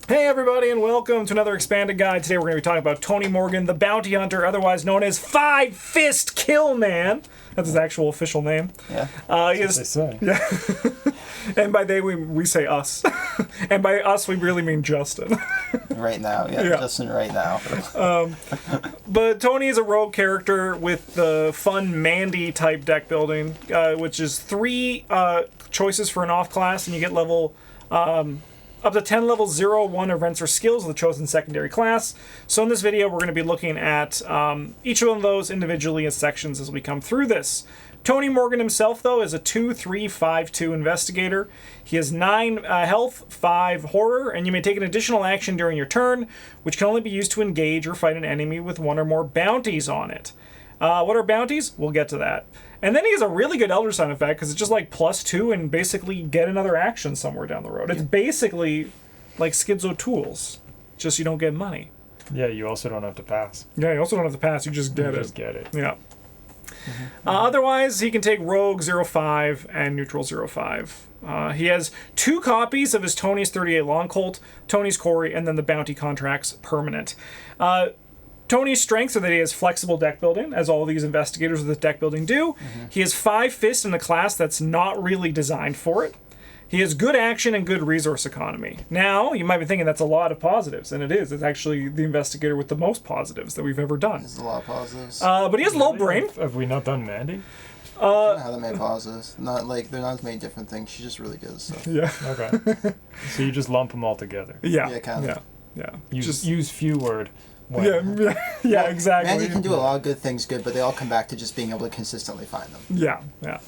Hey everybody, and welcome to another expanded guide. Today we're going to be talking about Tony Morgan, the bounty hunter, otherwise known as Five Fist Kill Man. That's his actual official name. Yeah. That's what they say. Yeah. And by they we say us, and by us we really mean Justin. Right now, yeah. Justin, right now. But Tony is a rogue character with the fun Mandy type deck building, which is 3 choices for an off class, and you get level. Up to 10 level 0, 1 events or skills of the chosen secondary class. So in this video, we're going to be looking at each one of those individually as sections as we come through this. Tony Morgan himself, though, is a 2-3-5-2 investigator. He has 9 health, 5 horror, and you may take an additional action during your turn, which can only be used to engage or fight an enemy with 1 or more bounties on it. What are bounties? We'll get to that. And then he has a really good Elder Sign effect, because it's just like +2 and basically get another action somewhere down the road. It's basically like Schizo Tools, just you don't get money. Yeah, you also don't have to pass. Yeah, you also don't have to pass, you just get it. You just get it. Yeah. Otherwise, he can take Rogue 0-5 and Neutral 0-5. He has 2 copies of his Tony's 38 Long Colt, Tony's Quarry, and then the Bounty Contracts permanent. Tony's strengths are that he has flexible deck building, as all these investigators with deck building do. He has 5 fists in a class that's not really designed for it. He has good action and good resource economy. Now, you might be thinking that's a lot of positives, and it is. It's actually the investigator with the most positives that we've ever done. There's a lot of positives. But he has low brain. Have we not done Mandy? I don't know how they made positives. Not like they're not as many different things. She's just really good at stuff. Yeah. Okay. So you just lump them all together. Yeah. Yeah, kind of. Yeah. Use few word. Yeah, exactly. Mandy can do a lot of good things good, but they all come back to just being able to consistently find them. Yeah.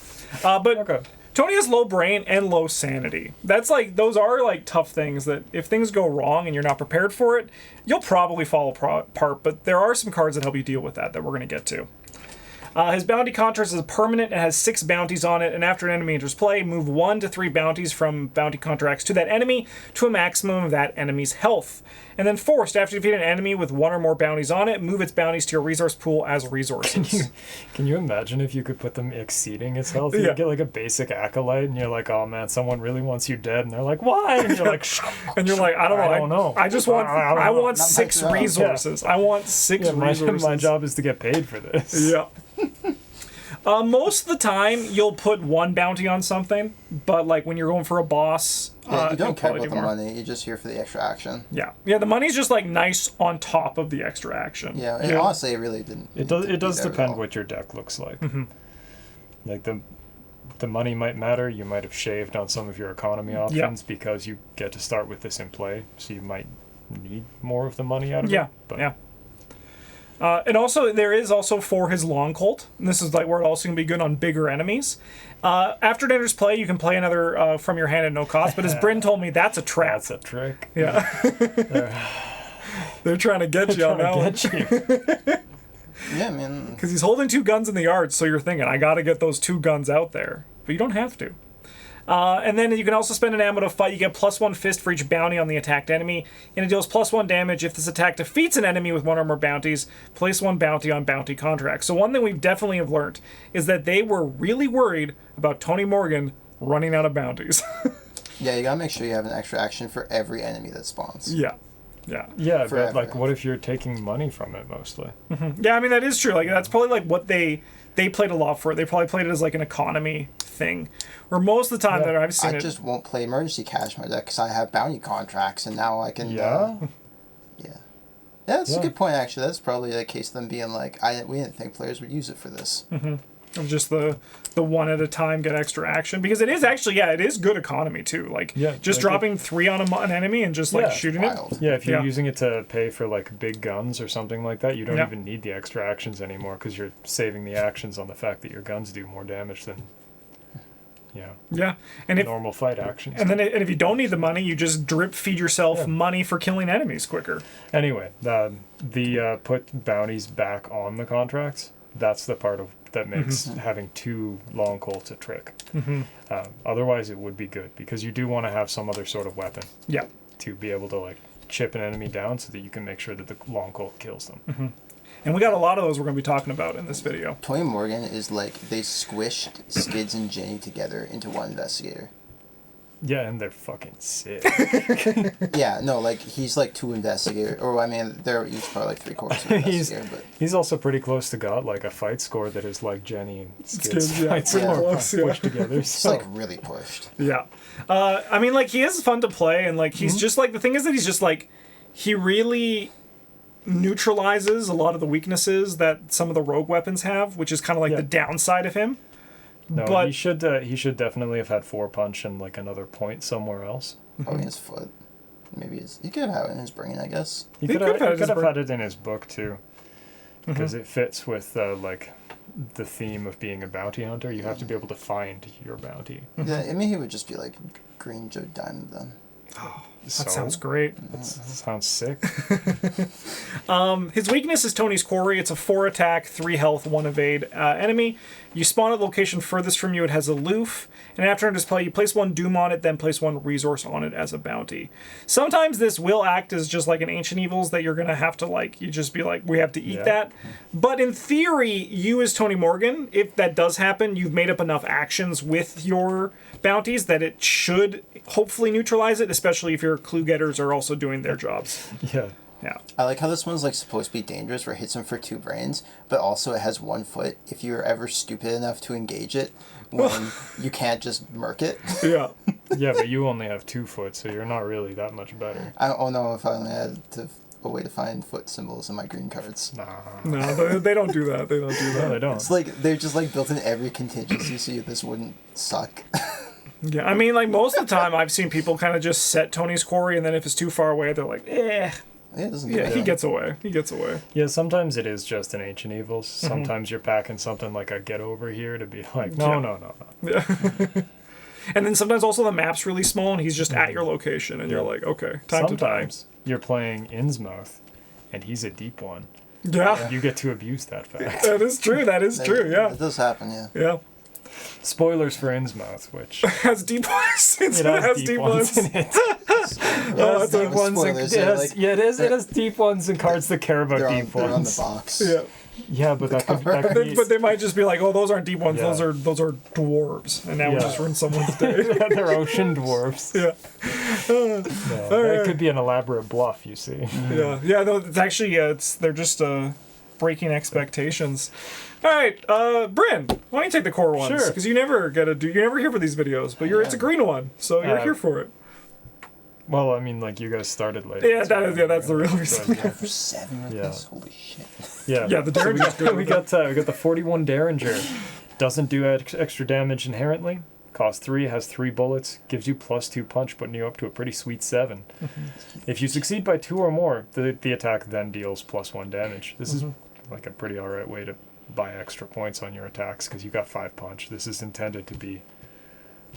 But Tony has low brain and low sanity. That's like, those are like tough things that if things go wrong and you're not prepared for it, you'll probably fall apart, but there are some cards that help you deal with that we're going to get to. His bounty contract is permanent and has 6 bounties on it, and after an enemy enters play, move 1 to 3 bounties from bounty contracts to that enemy to a maximum of that enemy's health. And then forced, after you defeat an enemy with 1 or more bounties on it, move its bounties to your resource pool as resources. Can you imagine if you could put them exceeding its health? You get like a basic acolyte, and you're like, oh man, someone really wants you dead, and they're like, why? And you're like, I don't know. I just want, I want 6 resources. I want 6 resources. My job is to get paid for this. Yeah. Most of the time, you'll put 1 bounty on something, but like when you're going for a boss, you don't care about the money. You're just here for the extra action. Yeah, the money's just like nice on top of the extra action. Yeah, and honestly, it really didn't. It does depend what your deck looks like. Like the money might matter. You might have shaved on some of your economy options because you get to start with this in play, so you might need more of the money out of it. But and also, there is also for his Long Colt, and this is like where it also can be good on bigger enemies. After it enters play, you can play another from your hand at no cost, but as Bryn told me, that's a trap. That's a trick. Yeah. They're trying to get you on that one. Yeah, man. Because he's holding 2 guns in the yard, so you're thinking, I gotta get those 2 guns out there. But you don't have to. And then you can also spend an ammo to fight. You get +1 fist for each bounty on the attacked enemy, and it deals +1 damage if this attack defeats an enemy with 1 or more bounties. Place 1 bounty on bounty contracts. So one thing we definitely have learned is that they were really worried about Tony Morgan running out of bounties. Yeah, you gotta make sure you have an extra action for every enemy that spawns. Yeah, but like, what if you're taking money from it mostly? Yeah, I mean that is true. Like that's probably like what they played a lot for it. They probably played it as like an economy thing, where most of the time that I've seen I just won't play emergency cash in my deck because I have bounty contracts, and now I can. That's a good point. Actually, that's probably the case of them being like, we didn't think players would use it for this. Of just the 1 at a time get extra action, because it is actually it is good economy too. Like just dropping 3 on an enemy and just like shooting it. Yeah, if you're using it to pay for like big guns or something like that, you don't even need the extra actions anymore because you're saving the actions on the fact that your guns do more damage than and normal fight actions. And then if you don't need the money, you just drip feed yourself money for killing enemies quicker. Anyway, the put bounties back on the contracts. That's the part of that makes having 2 Long Colts a trick. Otherwise, it would be good because you do want to have some other sort of weapon. Yeah. To be able to like chip an enemy down so that you can make sure that the Long Colt kills them. And we got a lot of those we're going to be talking about in this video. Tony Morgan is like they squished Skids and Jenny together into 1 investigator. Yeah, and they're fucking sick. Yeah, no, like, he's like 2 investigator, or I mean, they're each probably like 3/4 of investigator, but He's also pretty close to got like a fight score that is like Jenny and Skid's Skid, yeah, fight pretty score close, yeah. pushed together. it's So. like really pushed. Yeah. I mean, like, he is fun to play, and, like, he's just, like, the thing is that he's just, like, he really neutralizes a lot of the weaknesses that some of the rogue weapons have, which is kind of like the downside of him. No, but he should definitely have had 4 punch and like another point somewhere else. Probably his foot. Maybe he could have had it in his brain, I guess. He could have had it in his book too, because it fits with like the theme of being a bounty hunter. You have to be able to find your bounty. Yeah, I mean, he would just be like Green Joe Diamond then. Oh, that sounds great. That sounds sick. His weakness is Tony's Quarry. It's a 4 attack, 3 health, 1 evade enemy. You spawn at the location furthest from you. It has aloof. And after end play, you place 1 doom on it, then place 1 resource on it as a bounty. Sometimes this will act as just like an Ancient Evils that you're going to have to, like, you just be like, we have to eat that. But in theory, you as Tony Morgan, if that does happen, you've made up enough actions with your bounties that it should hopefully neutralize it, especially if your clue getters are also doing their jobs. Yeah. Yeah. I like how this one's like supposed to be dangerous, where it hits him for 2 brains, but also it has 1 foot. If you're ever stupid enough to engage it, when you can't just murk it. Yeah. Yeah, but you only have 2 foot, so you're not really that much better. Oh no, if I only had a way to find foot symbols in my green cards. Nah. No, they don't do that. They don't do No, that. they don't. It's like they're just like built in every contingency so this wouldn't suck. Yeah, I mean, like, most of the time I've seen people kind of just set Tony's Quarry, and then if it's too far away, they're like, eh. Yeah, it doesn't Yeah, he gets away. He gets away. Yeah, sometimes it is just an Ancient Evils. Sometimes you're packing something like a Get Over Here to be like, no. Yeah. And then sometimes also the map's really small, and he's just at your location, and you're like, okay, time to die. Sometimes you're playing Innsmouth, and he's a deep one. Yeah. You get to abuse that fact. That is true. That is true. Yeah. It does happen, yeah. Yeah. Spoilers for Innsmouth, which Has deep ones. it has deep ones in it. Oh, that's Deep ones and, spoilers, it they're has, like- yeah, it has deep ones and cards that care about They're deep on the ones. box. yeah. Yeah, but that could be... But they might just be like, oh, those aren't deep ones. Yeah. Those are dwarves, and now we just ruined someone's day. They're ocean dwarfs. Yeah. No, that could be an elaborate bluff, you see. Yeah. Yeah. No, it's actually they're just breaking expectations. All right, Bryn, why don't you take the core ones? Sure. Because you never here for these videos, but it's a green one, so you're here for it. Well, I mean, like, you guys started late. Yeah, that's the real reason. Go for 7 with Yeah. this? Holy shit. Yeah, Yeah, the Derringer's good. we got the 41 Derringer. Doesn't do extra damage inherently. Costs 3, has 3 bullets, gives you +2 punch, putting you up to a pretty sweet 7. If you succeed by 2 or more, the attack then deals +1 damage. This is like a pretty alright way to buy extra points on your attacks, because you got 5 punch. This is intended to be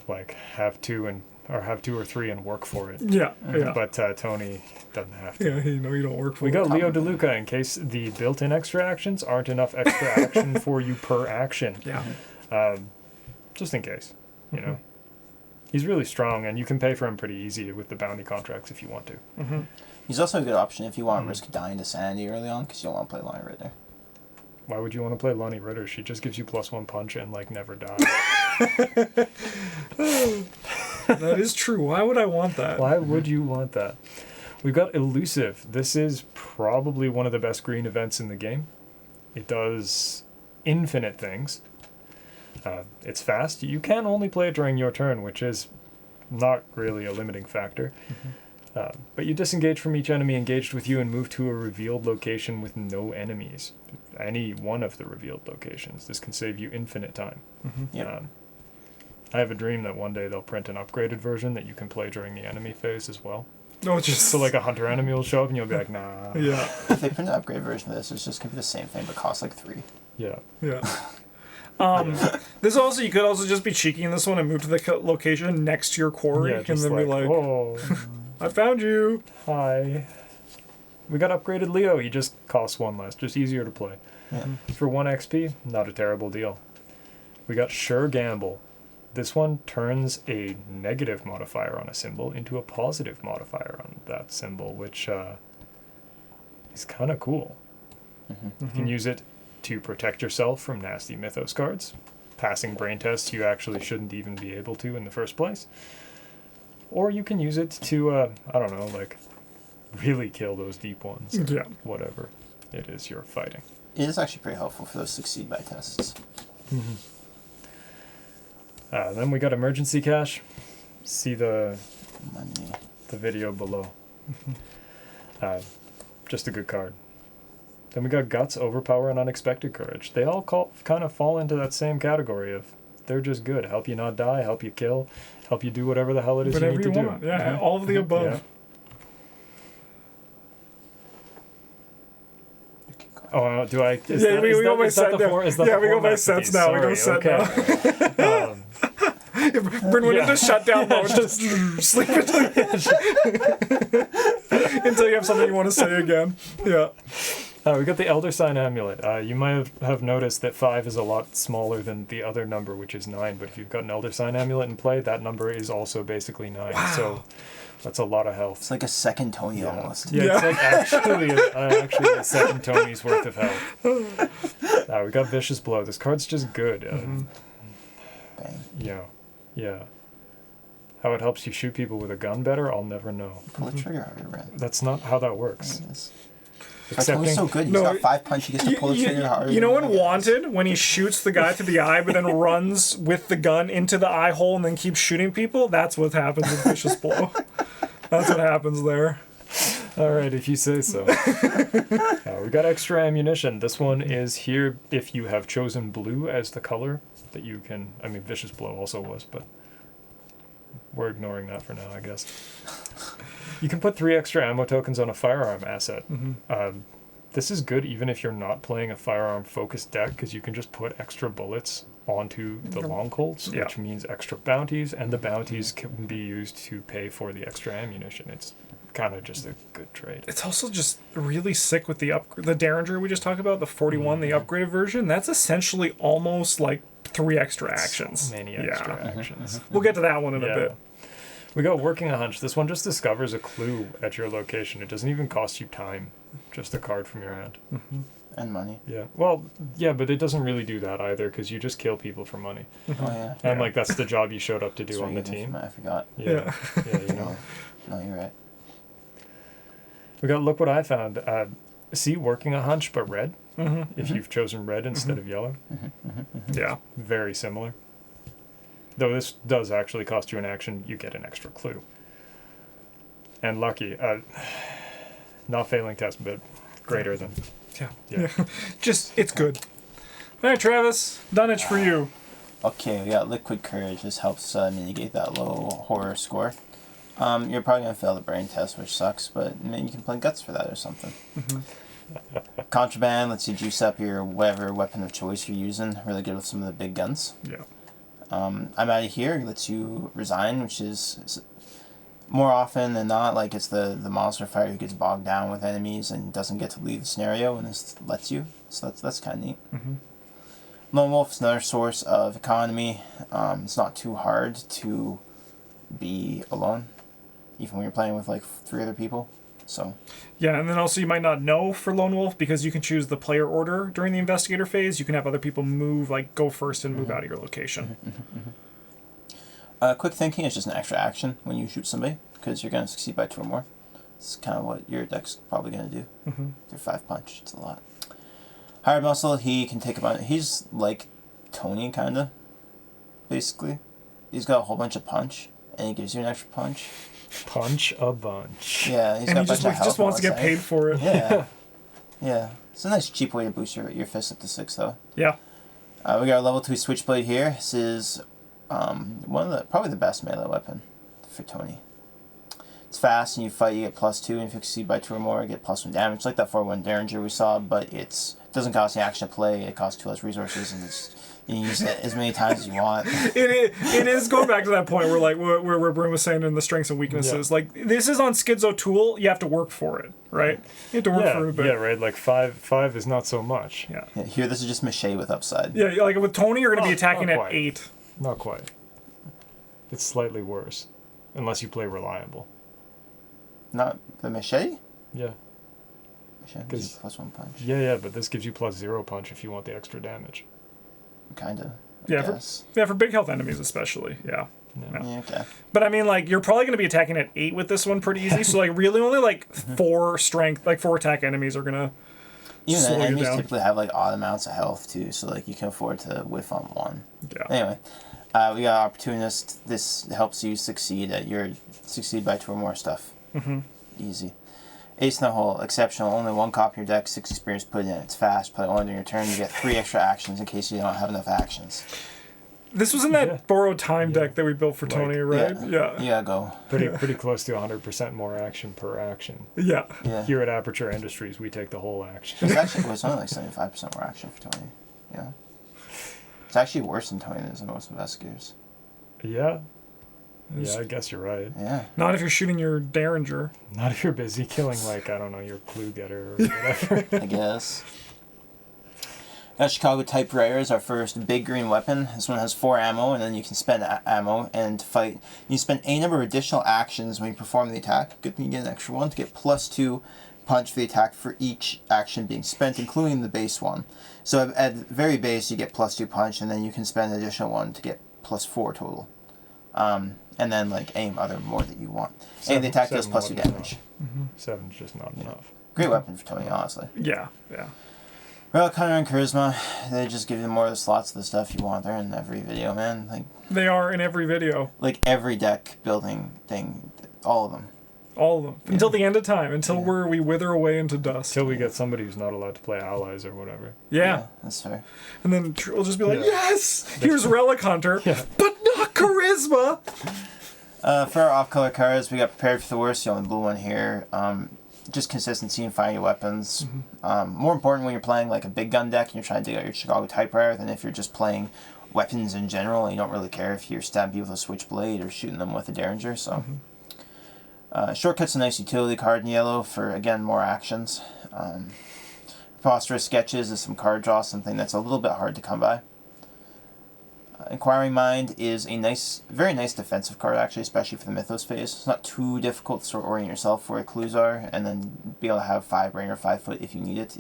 like have 2 or 3 and work for it. Yeah. But Tony doesn't have to. Yeah, you don't work for We it. got Leo DeLuca in case the built-in extra actions aren't enough extra action for you per action. Yeah. Just in case, you know. He's really strong, and you can pay for him pretty easy with the bounty contracts if you want to. He's also a good option if you want to risk dying to sanity early on, because you don't want to play Lonnie Ritter. Why would you want to play Lonnie Ritter? She just gives you +1 punch and, like, never die. That is true. Why would I want that? Why would you want that? We've got Elusive. This is probably one of the best green events in the game. It does infinite things. It's fast. You can only play it during your turn, which is not really a limiting factor. But you disengage from each enemy engaged with you and move to a revealed location with no enemies. Any one of the revealed locations. This can save you infinite time. I have a dream that one day they'll print an upgraded version that you can play during the enemy phase as well. No, it's just So like a hunter enemy will show up and you'll be like, nah. yeah. If they print an upgrade version of this, it's just going to be the same thing, but cost like 3. Yeah. This also, you could also just be cheeky in this one and move to the location next to your quarry, Yeah, and just then be like, oh, I found you. hi. We got upgraded Leo. He just costs 1 less. Just easier to play. Yeah. For 1 XP, not a terrible deal. We got Sure Gamble. This one turns a negative modifier on a symbol into a positive modifier on that symbol, which is kind of cool. You can use it to protect yourself from nasty Mythos cards, passing brain tests you actually shouldn't even be able to in the first place. Or you can use it to, I don't know, like, really kill those deep ones. Yeah. Whatever it is you're fighting. It is actually pretty helpful for those succeed by tests. Then we got emergency cash. See the Money. video below. Just a good card. Then we got guts, overpower, and unexpected courage. They all kind of fall into that same category of they're just good. Help you not die, help you kill, help you do whatever the hell it is Whatever you need you to want. do. Yeah, all of the above. Yeah. Oh, do I? Is Yeah, that, we is go that, by is that set the now. four? Is that Yeah, the we go by format for sets these? now. We go Sorry, set okay. Bryn went into shutdown mode. Just sleep until you have something you want to say again. Yeah. We got the Elder Sign Amulet. You might have noticed that 5 is a lot smaller than the other number, which is 9. But if you've got an Elder Sign Amulet in play, that number is also basically 9. Wow. So that's a lot of health. It's like a second Tony almost. Yeah, it's like actually a second Tony's worth of health. We got Vicious Blow. This card's just good. Bang. Yeah. How it helps you shoot people with a gun better, I'll never know. Pull the trigger harder, Bryn. That's not how that works. Tony's so good. He's got 5 punch. He gets to pull the trigger harder. You know than in the guys. Wanted, when he shoots the guy through the eye but then runs with the gun into the eye hole and then keeps shooting people? That's what happens with Vicious Blow. That's what happens there. All right, if you say so. We got extra ammunition. This one is here if you have chosen blue as the color that you can... I mean, Vicious Blow also was, but we're ignoring that for now, I guess. You can put 3 extra ammo tokens on a firearm asset. This is good even if you're not playing a firearm-focused deck, because you can just put extra bullets onto the long colts, which means extra bounties, and the bounties can be used to pay for the extra ammunition. It's kind of just a good trade. It's also just really sick with the Derringer we just talked about, the 41, the upgraded version. That's essentially almost like 3 extra actions. So many extra actions. We'll get to that one in a bit. We got Working a Hunch. This one just discovers a clue at your location. It doesn't even cost you time, just a card from your hand. And money. Yeah. Well, yeah, but it doesn't really do that either, because you just kill people for money. Oh, yeah. And, like, that's the job you showed up to do That's on right, the you did team. I forgot. Yeah, you know. No, you're right. We got Look What I Found. See, Working a Hunch, but red. If you've chosen red instead of yellow. Yeah. Very similar. Though this does actually cost you an action, you get an extra clue. And Lucky. Not failing test, but greater than... Yeah. Just, it's good. All right, Travis. Dunwich for you. Okay, we got Liquid Courage. This helps mitigate that low horror score. You're probably going to fail the brain test, which sucks, but maybe you can play Guts for that or something. Contraband lets you juice up your whatever weapon of choice you're using. Really good with some of the big guns. Yeah. I'm Out of Here lets you resign, which is more often than not, like it's the monster fighter who gets bogged down with enemies and doesn't get to leave the scenario, and this lets you. So that's kind of neat. Lone Wolf is another source of economy. It's not too hard to be alone, even when you're playing with like 3 other people. So. Yeah, and then also you might not know for Lone Wolf, because you can choose the player order during the investigator phase. You can have other people move, like go first and move out of your location. Quick Thinking is just an extra action when you shoot somebody, because you're going to succeed by 2 or more. It's kind of what your deck's probably going to do. Through 5 punch, it's a lot. Hired Muscle, he can take a bunch. He's like Tony, kind of, basically. He's got a whole bunch of punch, and he gives you an extra punch. Punch a bunch. Yeah, he's And got he a bunch of health just wants to on get one paid side. for it. Yeah. Yeah. It's a nice cheap way to boost your fist up to 6, though. Yeah. We got a level 2 Switchblade here. This is probably the best melee weapon for Tony. It's fast, and you fight, you get +2, and if you succeed by 2 or more, you get +1 damage, like that 4-1 Derringer we saw, but it doesn't cost any action to play, it costs 2 less resources, and you can use it as many times as you want. It is going back to that point where, like, where Bryn was saying in the strengths and weaknesses. Yeah. Like, this is on Schizo Tool, you have to work for it, right? You have to work for it a bit. Yeah, right. Like 5 is not so much. Yeah. Yeah, here, this is just Mache with upside. Yeah, like with Tony, you're going to be attacking not at quite. 8. Not quite. It's slightly worse, unless you play reliable. Not the Mache? Yeah. Mache gives you +1 punch. Yeah, but this gives you +0 punch if you want the extra damage. Kinda. Yeah, I guess. for big health enemies especially, yeah. No. Yeah, okay. But I mean, like, you're probably going to be attacking at 8 with this one pretty easy. So, like, really only, like, 4 strength, like, 4 attack enemies are going to Even slow the you enemies down. typically have like odd amounts of health too, so like you can afford to whiff on one. Yeah. Anyway, we got Opportunist. This helps you succeed by 2 or more stuff. Mm-hmm. Easy. Ace in the Hole, exceptional. Only 1 copy in your deck, 6 experience put in. It's fast. Play only during your turn. You get 3 extra actions in case you don't have enough actions. This was in that borrowed time deck that we built for Tony, right? Yeah. You gotta go. Pretty close to 100% more action per action. Yeah. Yeah. Here at Aperture Industries, we take the whole action. It's only like 75% more action for Tony. Yeah. It's actually worse than Tony is in most investigators. Yeah. Yeah, I guess you're right. Yeah. Not if you're shooting your Derringer. Not if you're busy killing, like, I don't know, your clue getter or whatever. I guess. That Chicago Type Rare is our first big green weapon. This one has 4 ammo, and then you can spend ammo and fight. You spend a number of additional actions when you perform the attack. Good thing you get an extra one to get +2 punch for the attack for each action being spent, including the base one. So at very base, you get +2 punch, and then you can spend an additional one to get +4 total. And then like aim other more that you want. And the attack does +2 damage. 7's just not enough. Great weapon for Tony, honestly. Yeah. Yeah. Relic Hunter and Charisma, they just give you more of the slots of the stuff you want. They're in every video, man. They are in every video. Like every deck building thing, all of them. All of them. Yeah. Until the end of time. Until we wither away into dust. Until we get somebody who's not allowed to play allies or whatever. Yeah. That's fair. And then we'll just be like, yes! Here's Relic Hunter, but not Charisma! For our off-color cards, we got Prepared for the Worst, the only blue one here. Just consistency in finding your weapons. More important when you're playing like a big gun deck and you're trying to dig out your Chicago Type Rare than if you're just playing weapons in general and you don't really care if you're stabbing people with a switchblade or shooting them with a Derringer. So, Shortcut's a nice utility card in yellow for, again, more actions. Preposterous Sketches is some card draw, something that's a little bit hard to come by. Inquiring Mind is a very nice defensive card, actually, especially for the Mythos phase. It's not too difficult to sort of orient yourself where clues are, and then be able to have 5 brain or 5 foot if you need it.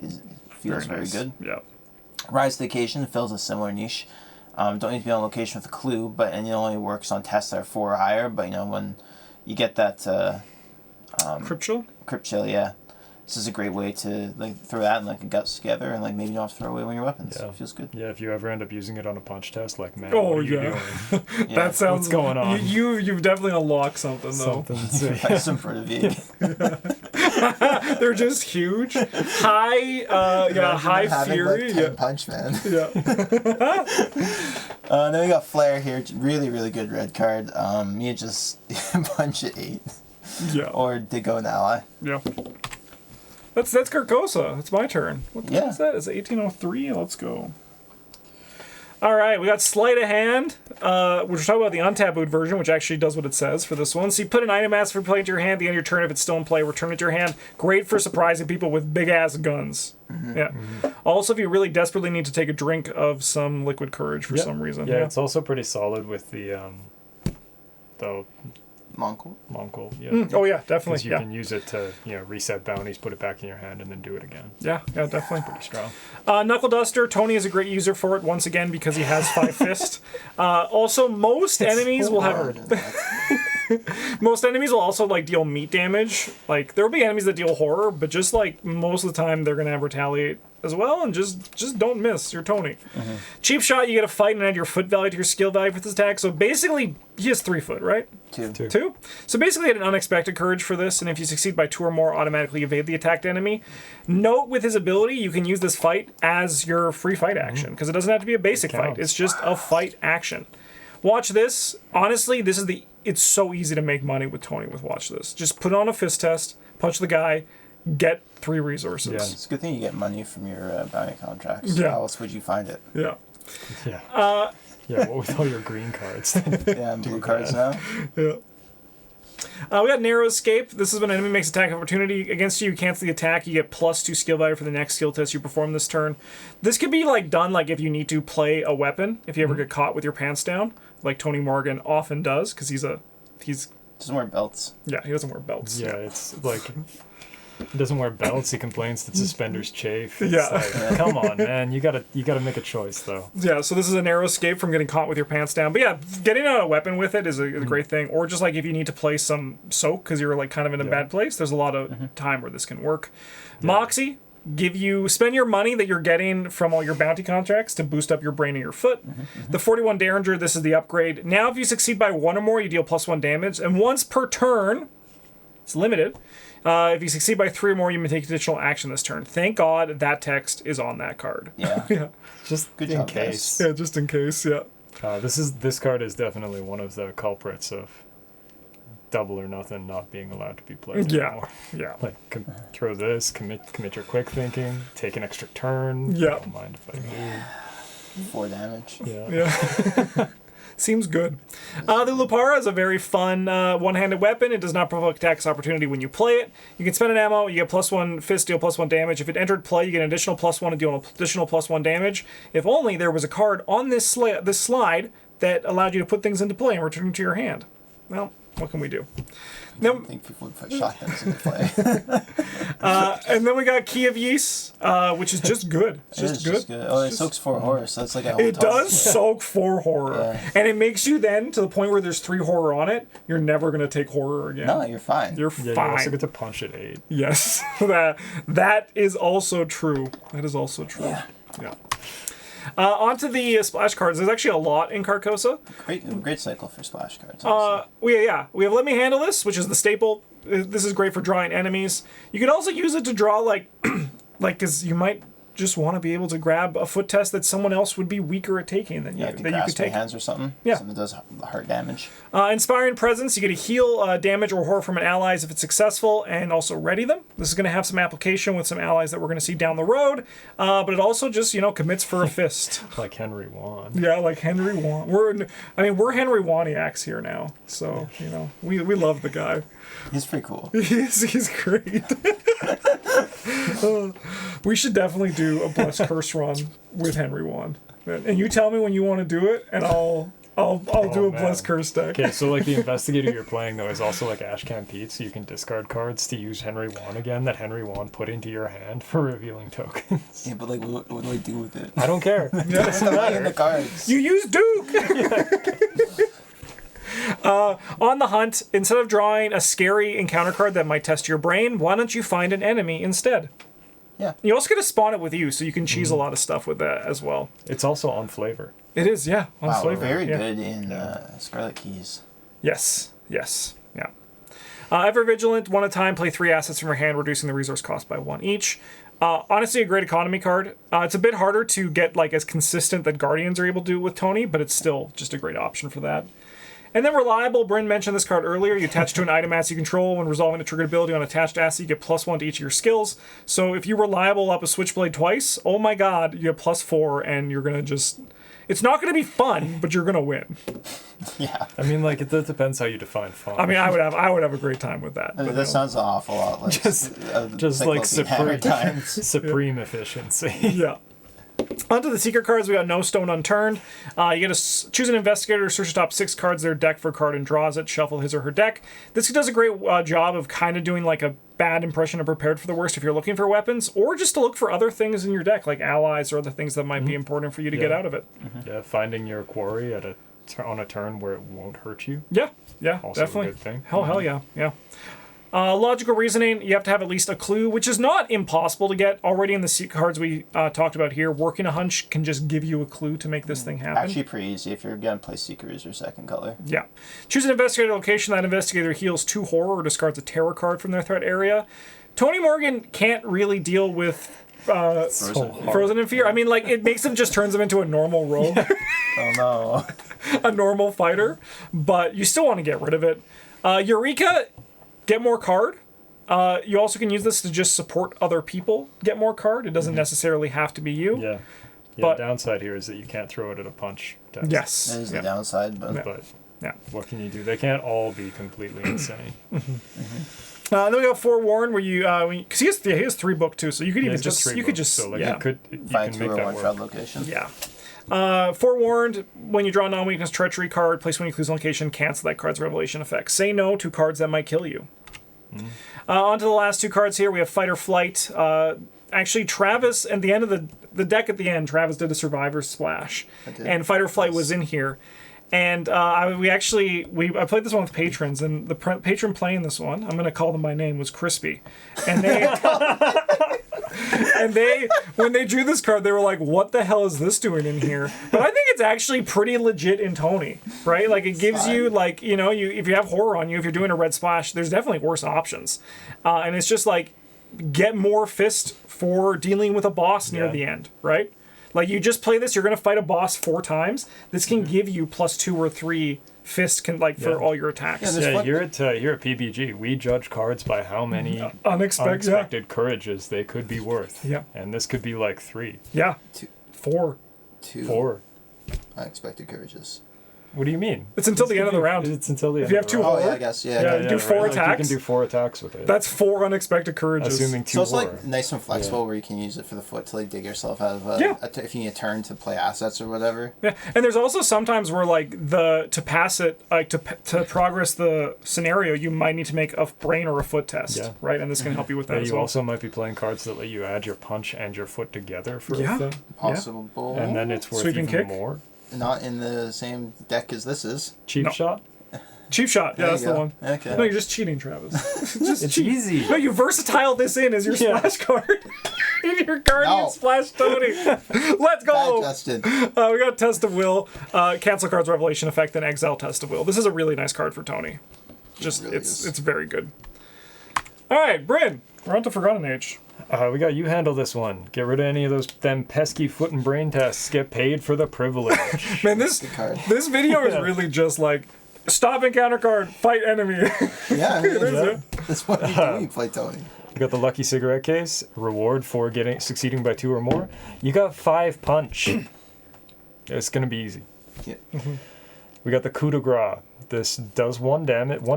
Feels very good. Yeah. Rise to the Occasion fills a similar niche. Don't need to be on location with a clue, and it only works on tests that are 4 or higher. But when you get that Crypt Chill, yeah. This is a great way to like throw that and like a guts together and like maybe you don't have to throw away one of your weapons. Yeah. It feels good. Yeah, if you ever end up using it on a punch test, like, man, oh, what are you doing? Yeah. That sounds... What's going on? You've definitely unlocked something, though. Like some Protovig. They're just huge. High fury. Like 10 punch, man. Yeah. Then we got Flare here. Really, really good red card. You just punch at 8. Yeah. Or dig out an ally. Yeah. That's Carcosa. It's my turn. What the hell is that? It's 1803. Let's go. All right, we got Sleight of Hand. We're talking about the untabooed version, which actually does what it says for this one. So you put an item as for play into your hand at the end of your turn. If it's still in play, return it to your hand. Great for surprising people with big-ass guns. Yeah. Also, if you really desperately need to take a drink of some liquid courage for some reason. Yeah, it's also pretty solid with the Monkel. Yeah. Oh yeah, definitely. Because you can use it to reset bounties, put it back in your hand, and then do it again. Yeah, definitely. Pretty strong. Knuckle Duster. Tony is a great user for it once again because he has 5 fist. Also, most enemies will have. Most enemies will also like deal meat damage. Like there will be enemies that deal horror, but just like most of the time they're gonna have retaliate as well, and just don't miss. You're Tony. Cheap Shot. You get a fight and add your foot value to your skill value for this attack. So basically, he has 3 foot, right? 2. So basically, you had an unexpected courage for this, and if you succeed by 2 or more, automatically evade the attacked enemy. Note with his ability, you can use this fight as your free fight action because it doesn't have to be a basic fight. It's just a fight action. Watch this. Honestly, it's so easy to make money with Tony with Watch This. Just put on a fist test, punch the guy, get 3 resources. Yeah. It's a good thing you get money from your bounty contracts. Yeah. How else would you find it? Yeah. Yeah. What with all your green cards? Yeah, and blue cards now. Yeah. We got Narrow Escape. This is when an enemy makes attack opportunity against you. You cancel the attack. You get +2 skill value for the next skill test you perform this turn. This could be like done like if you need to play a weapon. If you ever get caught with your pants down, like Tony Morgan often does, because he's doesn't wear belts. Yeah, he doesn't wear belts. Yeah, it's like He doesn't wear belts. He complains that suspenders chafe. It's Yeah. like, come on, man. You gotta make a choice, though. Yeah, so this is a narrow escape from getting caught with your pants down. But yeah, getting out a weapon with it is a great thing. Or just like if you need to play some soak because you're like kind of in a bad place, there's a lot of time where this can work. Moxie, spend your money that you're getting from all your bounty contracts to boost up your brain and your foot. The 41 Derringer, this is the upgrade. Now if you succeed by 1 or more, you deal +1 damage. And once per turn, it's limited. If you succeed by 3 or more, you may take additional action this turn. Thank God that text is on that card. Yeah. Yeah. Just Good in job, case. Yeah, just in case, yeah. This card is definitely one of the culprits of double or nothing not being allowed to be played Yeah, anymore. yeah. Like, throw this, commit your quick thinking, take an extra turn. Yeah. Don't mind if I do. 4 damage. Yeah. Yeah. Seems good. The Lupara is a very fun one-handed weapon. It does not provoke attacks opportunity when you play it. You can spend an ammo, you get +1 fist, deal +1 damage. If it entered play, you get an additional +1 and deal an additional +1 damage. If only there was a card on this slide that allowed you to put things into play and return them to your hand. Well, what can we do? I Now, don't think people would put shotguns into play. and then we got Key of Ys, which is just good. It's It is just good. Oh, it soaks 4 horror, so it's like a whole It does toss. soak 4 horror. Yeah. And it makes you then, to the point where there's 3 horror on it, you're never going to take horror again. No, you're fine. You're Yeah, you fine. also get to punch at 8. Yes, that is also true. That is also true. Yeah. Onto the splash cards. There's actually a lot in Carcosa. Great cycle for splash cards. We have Let Me Handle This, which is the staple. This is great for drawing enemies. You could also use it to draw like because you might just want to be able to grab a foot test that someone else would be weaker at taking than you. Like That you could take. hands or something. Yeah. Something that does heart damage. Inspiring Presence, you get to heal damage or horror from an allies if it's successful, and also ready them. This is going to have some application with some allies that we're going to see down the road, but it also just commits for a fist. Like Henry Wan. Yeah, like Henry Wan. We're Henry Waniacs here now, so we love the guy. He's pretty cool. He's great. We should definitely do a Bless Curse run with Henry Wan, and you tell me when you want to do it, and I'll do a man. Bless Curse deck. Okay, so like the investigator you're playing though is also like Ashcan Pete, so you can discard cards to use Henry Wan again that Henry Wan put into your hand for revealing tokens. Yeah, but like, what do I do with it? I don't care. It doesn't In matter. the cards. You use Duke! On the hunt, instead of drawing a scary encounter card that might test your brain, why don't you find an enemy instead? Yeah. You also get to spawn it with you, so you can cheese a lot of stuff with that as well. It's also on flavor. It is, yeah. On Wow, we're flavor. very Yeah. good in Scarlet Keys. Yes, yeah. Ever Vigilant, 1 at a time, play 3 assets from your hand, reducing the resource cost by 1 each. Honestly, a great economy card. It's a bit harder to get as consistent that Guardians are able to do with Tony, but it's still just a great option for that. And then Reliable, Bryn mentioned this card earlier. You attach to an item asset you control. When resolving a triggered ability on attached asset, you get +1 to each of your skills. So if you Reliable up a Switchblade twice, oh my god, you get +4, and you're going to just... It's not going to be fun, but you're going to win. Yeah. I mean, like, it depends how you define fun. I mean, I would have a great time with that. I mean, but that sounds an awful lot like Just like Hammer times. supreme efficiency. Yeah. Onto the secret cards, we got No Stone Unturned. You get to choose an investigator, search the top 6 cards of their deck for a card and draws it, shuffle his or her deck. This does a great job of kind of doing like a bad impression of prepared for the worst if you're looking for weapons, or just to look for other things in your deck, like allies or other things that might be important for you to get out of it. Yeah, finding your quarry on a turn where it won't hurt you. Yeah, Also definitely. a good thing. Hell yeah. Logical reasoning, you have to have at least a clue, which is not impossible to get. Already in the cards we talked about here, Working a Hunch can just give you a clue to make this thing happen. Actually, pretty easy if you're going to play Seeker as your second color. Yeah. Choose an investigator location. That investigator heals 2 horror or discards a terror card from their threat area. Tony Morgan can't really deal with Frozen in Fear. I mean, like, it makes him just turns him into a normal rogue, Oh no. a normal fighter, but you still want to get rid of it. Eureka, get more card. You also can use this to just support other people get more card. It doesn't necessarily have to be you. Yeah. But- The downside here is that you can't throw it at a punch test. Yes. That is Yeah. the downside, but But Yeah. what can you do? They can't all be completely insane. Then we got Forewarn, where you because he has 3 book too, so you could even It's just three you could books, just so like yeah. you find can 2 make or that 1 work. shot location. Yeah. Forewarned, when you draw a non-weakness treachery card, place when you clues location, cancel that card's revelation effect. Say no to cards that might kill you. On to the last two cards here. We have Fight or Flight. Actually, Travis, at the end of the deck at the end, Travis did a Survivor Splash. And Fight or Flight was in here. And I played this one with patrons, and the patron playing this one, I'm going to call them by name, was Crispy. And they... And when they drew this card, they were like, what the hell is this doing in here? But I think it's actually pretty legit in Tony, right? Like, it gives you, like, you know, if you have horror on you, if you're doing a red splash, there's definitely worse options. And it's just like, get more fist for dealing with a boss near the end, right? Like, you just play this, you're going to fight a boss 4 times. This can give you +2 or 3 fist for all your attacks. Here at PBG, we judge cards by how many unexpected courages they could be worth. Yeah. And this could be like 3. Yeah. 4. 4 unexpected courages. What do you mean? It's until the end of the round. It's until the end. If you have 2 horror, horror, I guess, you do 4 attacks. Like you can do 4 attacks with it. That's 4 unexpected courages. Assuming 2 So it's horror. like nice and flexible where you can use it for the foot to like dig yourself out of if you need a turn to play assets or whatever. Yeah, and there's also sometimes where like to pass it, like to progress the scenario, you might need to make a brain or a foot test, right? And this can help you with that as you well. also might be playing cards that let you add your punch and your foot together for a thing. Possible. And then it's worth Sweeping even kick? more. Not in the same deck as this is. Cheap shot? Cheap shot, yeah, that's the one. Okay. No, you're just cheating, Travis. It's easy. No, you versatile this in as your splash card. In your Guardian Splash Tony. Let's go. Justin. We got Test of Will, cancel cards Revelation Effect, and Exile Test of Will. This is a really nice card for Tony. Just really it's very good. All right, Bryn, we're on to Forgotten Age. We got you handle this one. Get rid of any of them pesky foot and brain tests. Get paid for the privilege. Man, this video is really just like stop encounter card, fight enemy. That's what you do. You play Tony. You got the lucky cigarette case. Reward for succeeding by 2 or more. You got 5 punch. It's gonna be easy. Yeah. We got the coup de grace. This does 1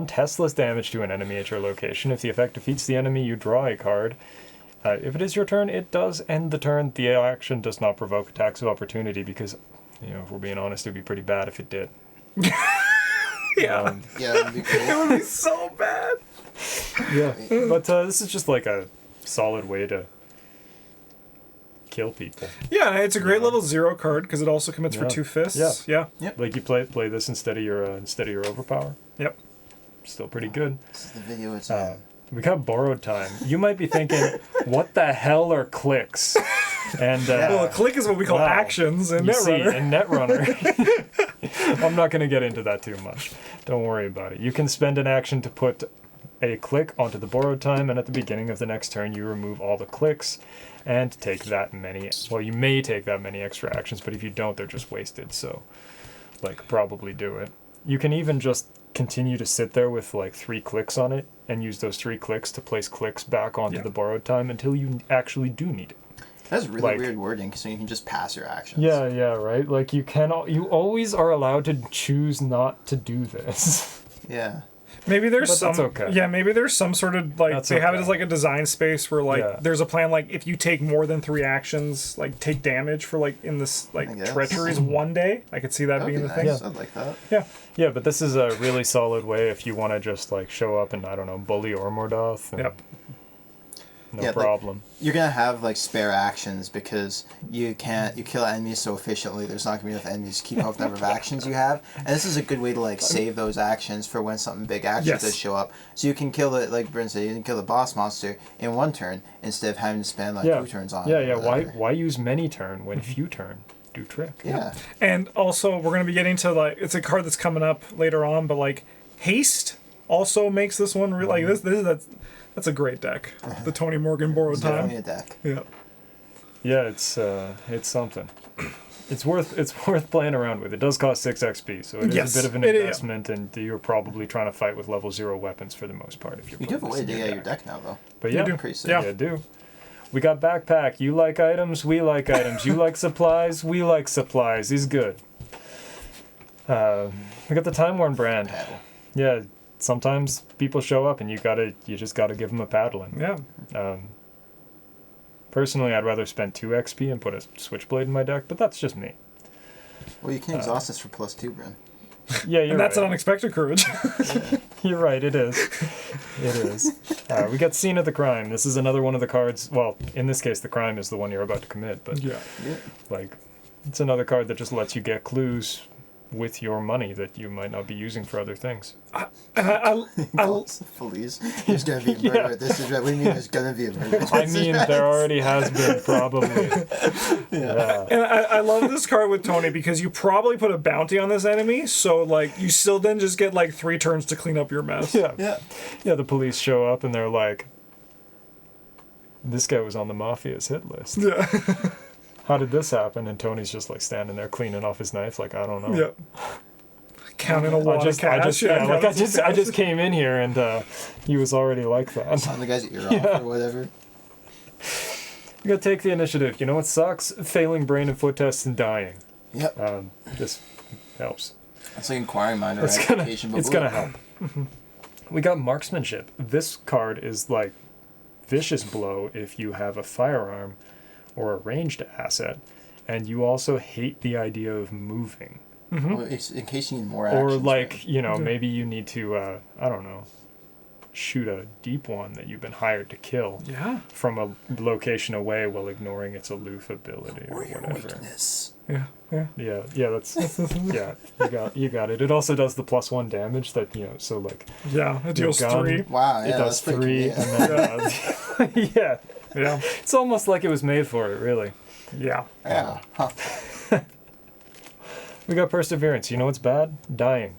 testless damage to an enemy at your location. If the effect defeats the enemy, you draw a card. If it is your turn, it does end the turn. The action does not provoke attacks of opportunity because, you know, if we're being honest, it would be pretty bad if it did. Yeah. Yeah, it'd be cool. It would be so bad. Yeah. But this is just like a solid way to kill people. Yeah, it's a great level 0 card because it also commits for 2 fists. Yeah. Like you play this instead of your overpower. Yep. Still pretty good. This is the video it's We got borrowed time. You might be thinking, what the hell are clicks? And well, a click is what we call actions in Netrunner. In Netrunner. I'm not going to get into that too much. Don't worry about it. You can spend an action to put a click onto the borrowed time, and at the beginning of the next turn, you remove all the clicks and take that many. Well, you may take that many extra actions, but if you don't, they're just wasted. So, like, probably do it. You can even just continue to sit there with like 3 clicks on it and use those 3 clicks to place clicks back onto the borrowed time until you actually do need it. That's really weird wording, so you can just pass your actions. Yeah, right. Like you always are allowed to choose not to do this. Yeah. Maybe there's that's okay. Yeah, maybe there's some sort of like have it as like a design space where like there's a plan like if you take more than 3 actions, like take damage for like in this like treacheries 1 day. I could see that being the thing. Yeah. I'd like that. Yeah. Yeah, but this is a really solid way if you want to just like show up and I don't know, bully Ormordoth. Yep. No problem. Like, you're gonna have like spare actions because you kill enemies so efficiently. There's not gonna be enough enemies to keep up with the number of actions you have, and this is a good way to like save those actions for when something big actually does show up. So you can kill it, like Bryn said, you can kill the boss monster in 1 turn instead of having to spend like 2 turns on it. Yeah. Why use many turn when few turn? Do trick. Yeah. And also we're gonna be getting to like it's a card that's coming up later on, but like haste also makes this one like that's a great deck. The Tony Morgan borrowed time. Definitely a deck. Yeah. Yeah, it's something. It's worth playing around with. It does cost 6 XP, so it is a bit of an investment, and you're probably trying to fight with level 0 weapons for the most part. If you're you do have a way to dig out your deck now, though. But yeah, you do. We got backpack. You like items, we like items. You like supplies, we like supplies. He's good. We got the Time Worn brand. Paddle. Yeah, sometimes people show up and you just gotta give them a paddling. Yeah. Personally, I'd rather spend 2 XP and put a switchblade in my deck, but that's just me. Well, you can exhaust this for +2, Bryn. Yeah, you're and that's right. an unexpected courage. You're right, it is. It is. We got Scene of the Crime. This is another one of the cards. Well, in this case, the crime is the one you're about to commit, but like, it's another card that just lets you get clues with your money that you might not be using for other things. Police. There's gonna be a murder. Yeah. This is what we mean. There's gonna be a murder. I mean, there already has been, probably. Yeah. And I love this card with Tony because you probably put a bounty on this enemy, so like you still then just get like 3 turns to clean up your mess. Yeah. Yeah. Yeah, the police show up and they're like, this guy was on the Mafia's hit list. Yeah. How did this happen? And Tony's just like standing there cleaning off his knife, like, I don't know. Yeah. Counting a lot of cash. I just came in here and he was already like that. On the guy's ear off or whatever. You gotta take the initiative. You know what sucks? Failing brain and foot tests and dying. Yep. This helps. It's like inquiring mind or It's gonna application. help. We got marksmanship. This card is like vicious blow if you have a firearm or a ranged asset, and you also hate the idea of moving. Well, it's in case you need more actions. Or like, right? you know, maybe you need to, I don't know, shoot a deep one that you've been hired to kill from a location away while ignoring its aloof ability or Your whatever. weakness. Yeah, that's yeah. You got it. It also does the +1 damage that so like It deals gun, 3. Wow, yeah, it does that's pretty 3 convenient. and then Yeah. it's almost like it was made for it, really. Yeah. Yeah. Huh. We got perseverance. You know what's bad? Dying.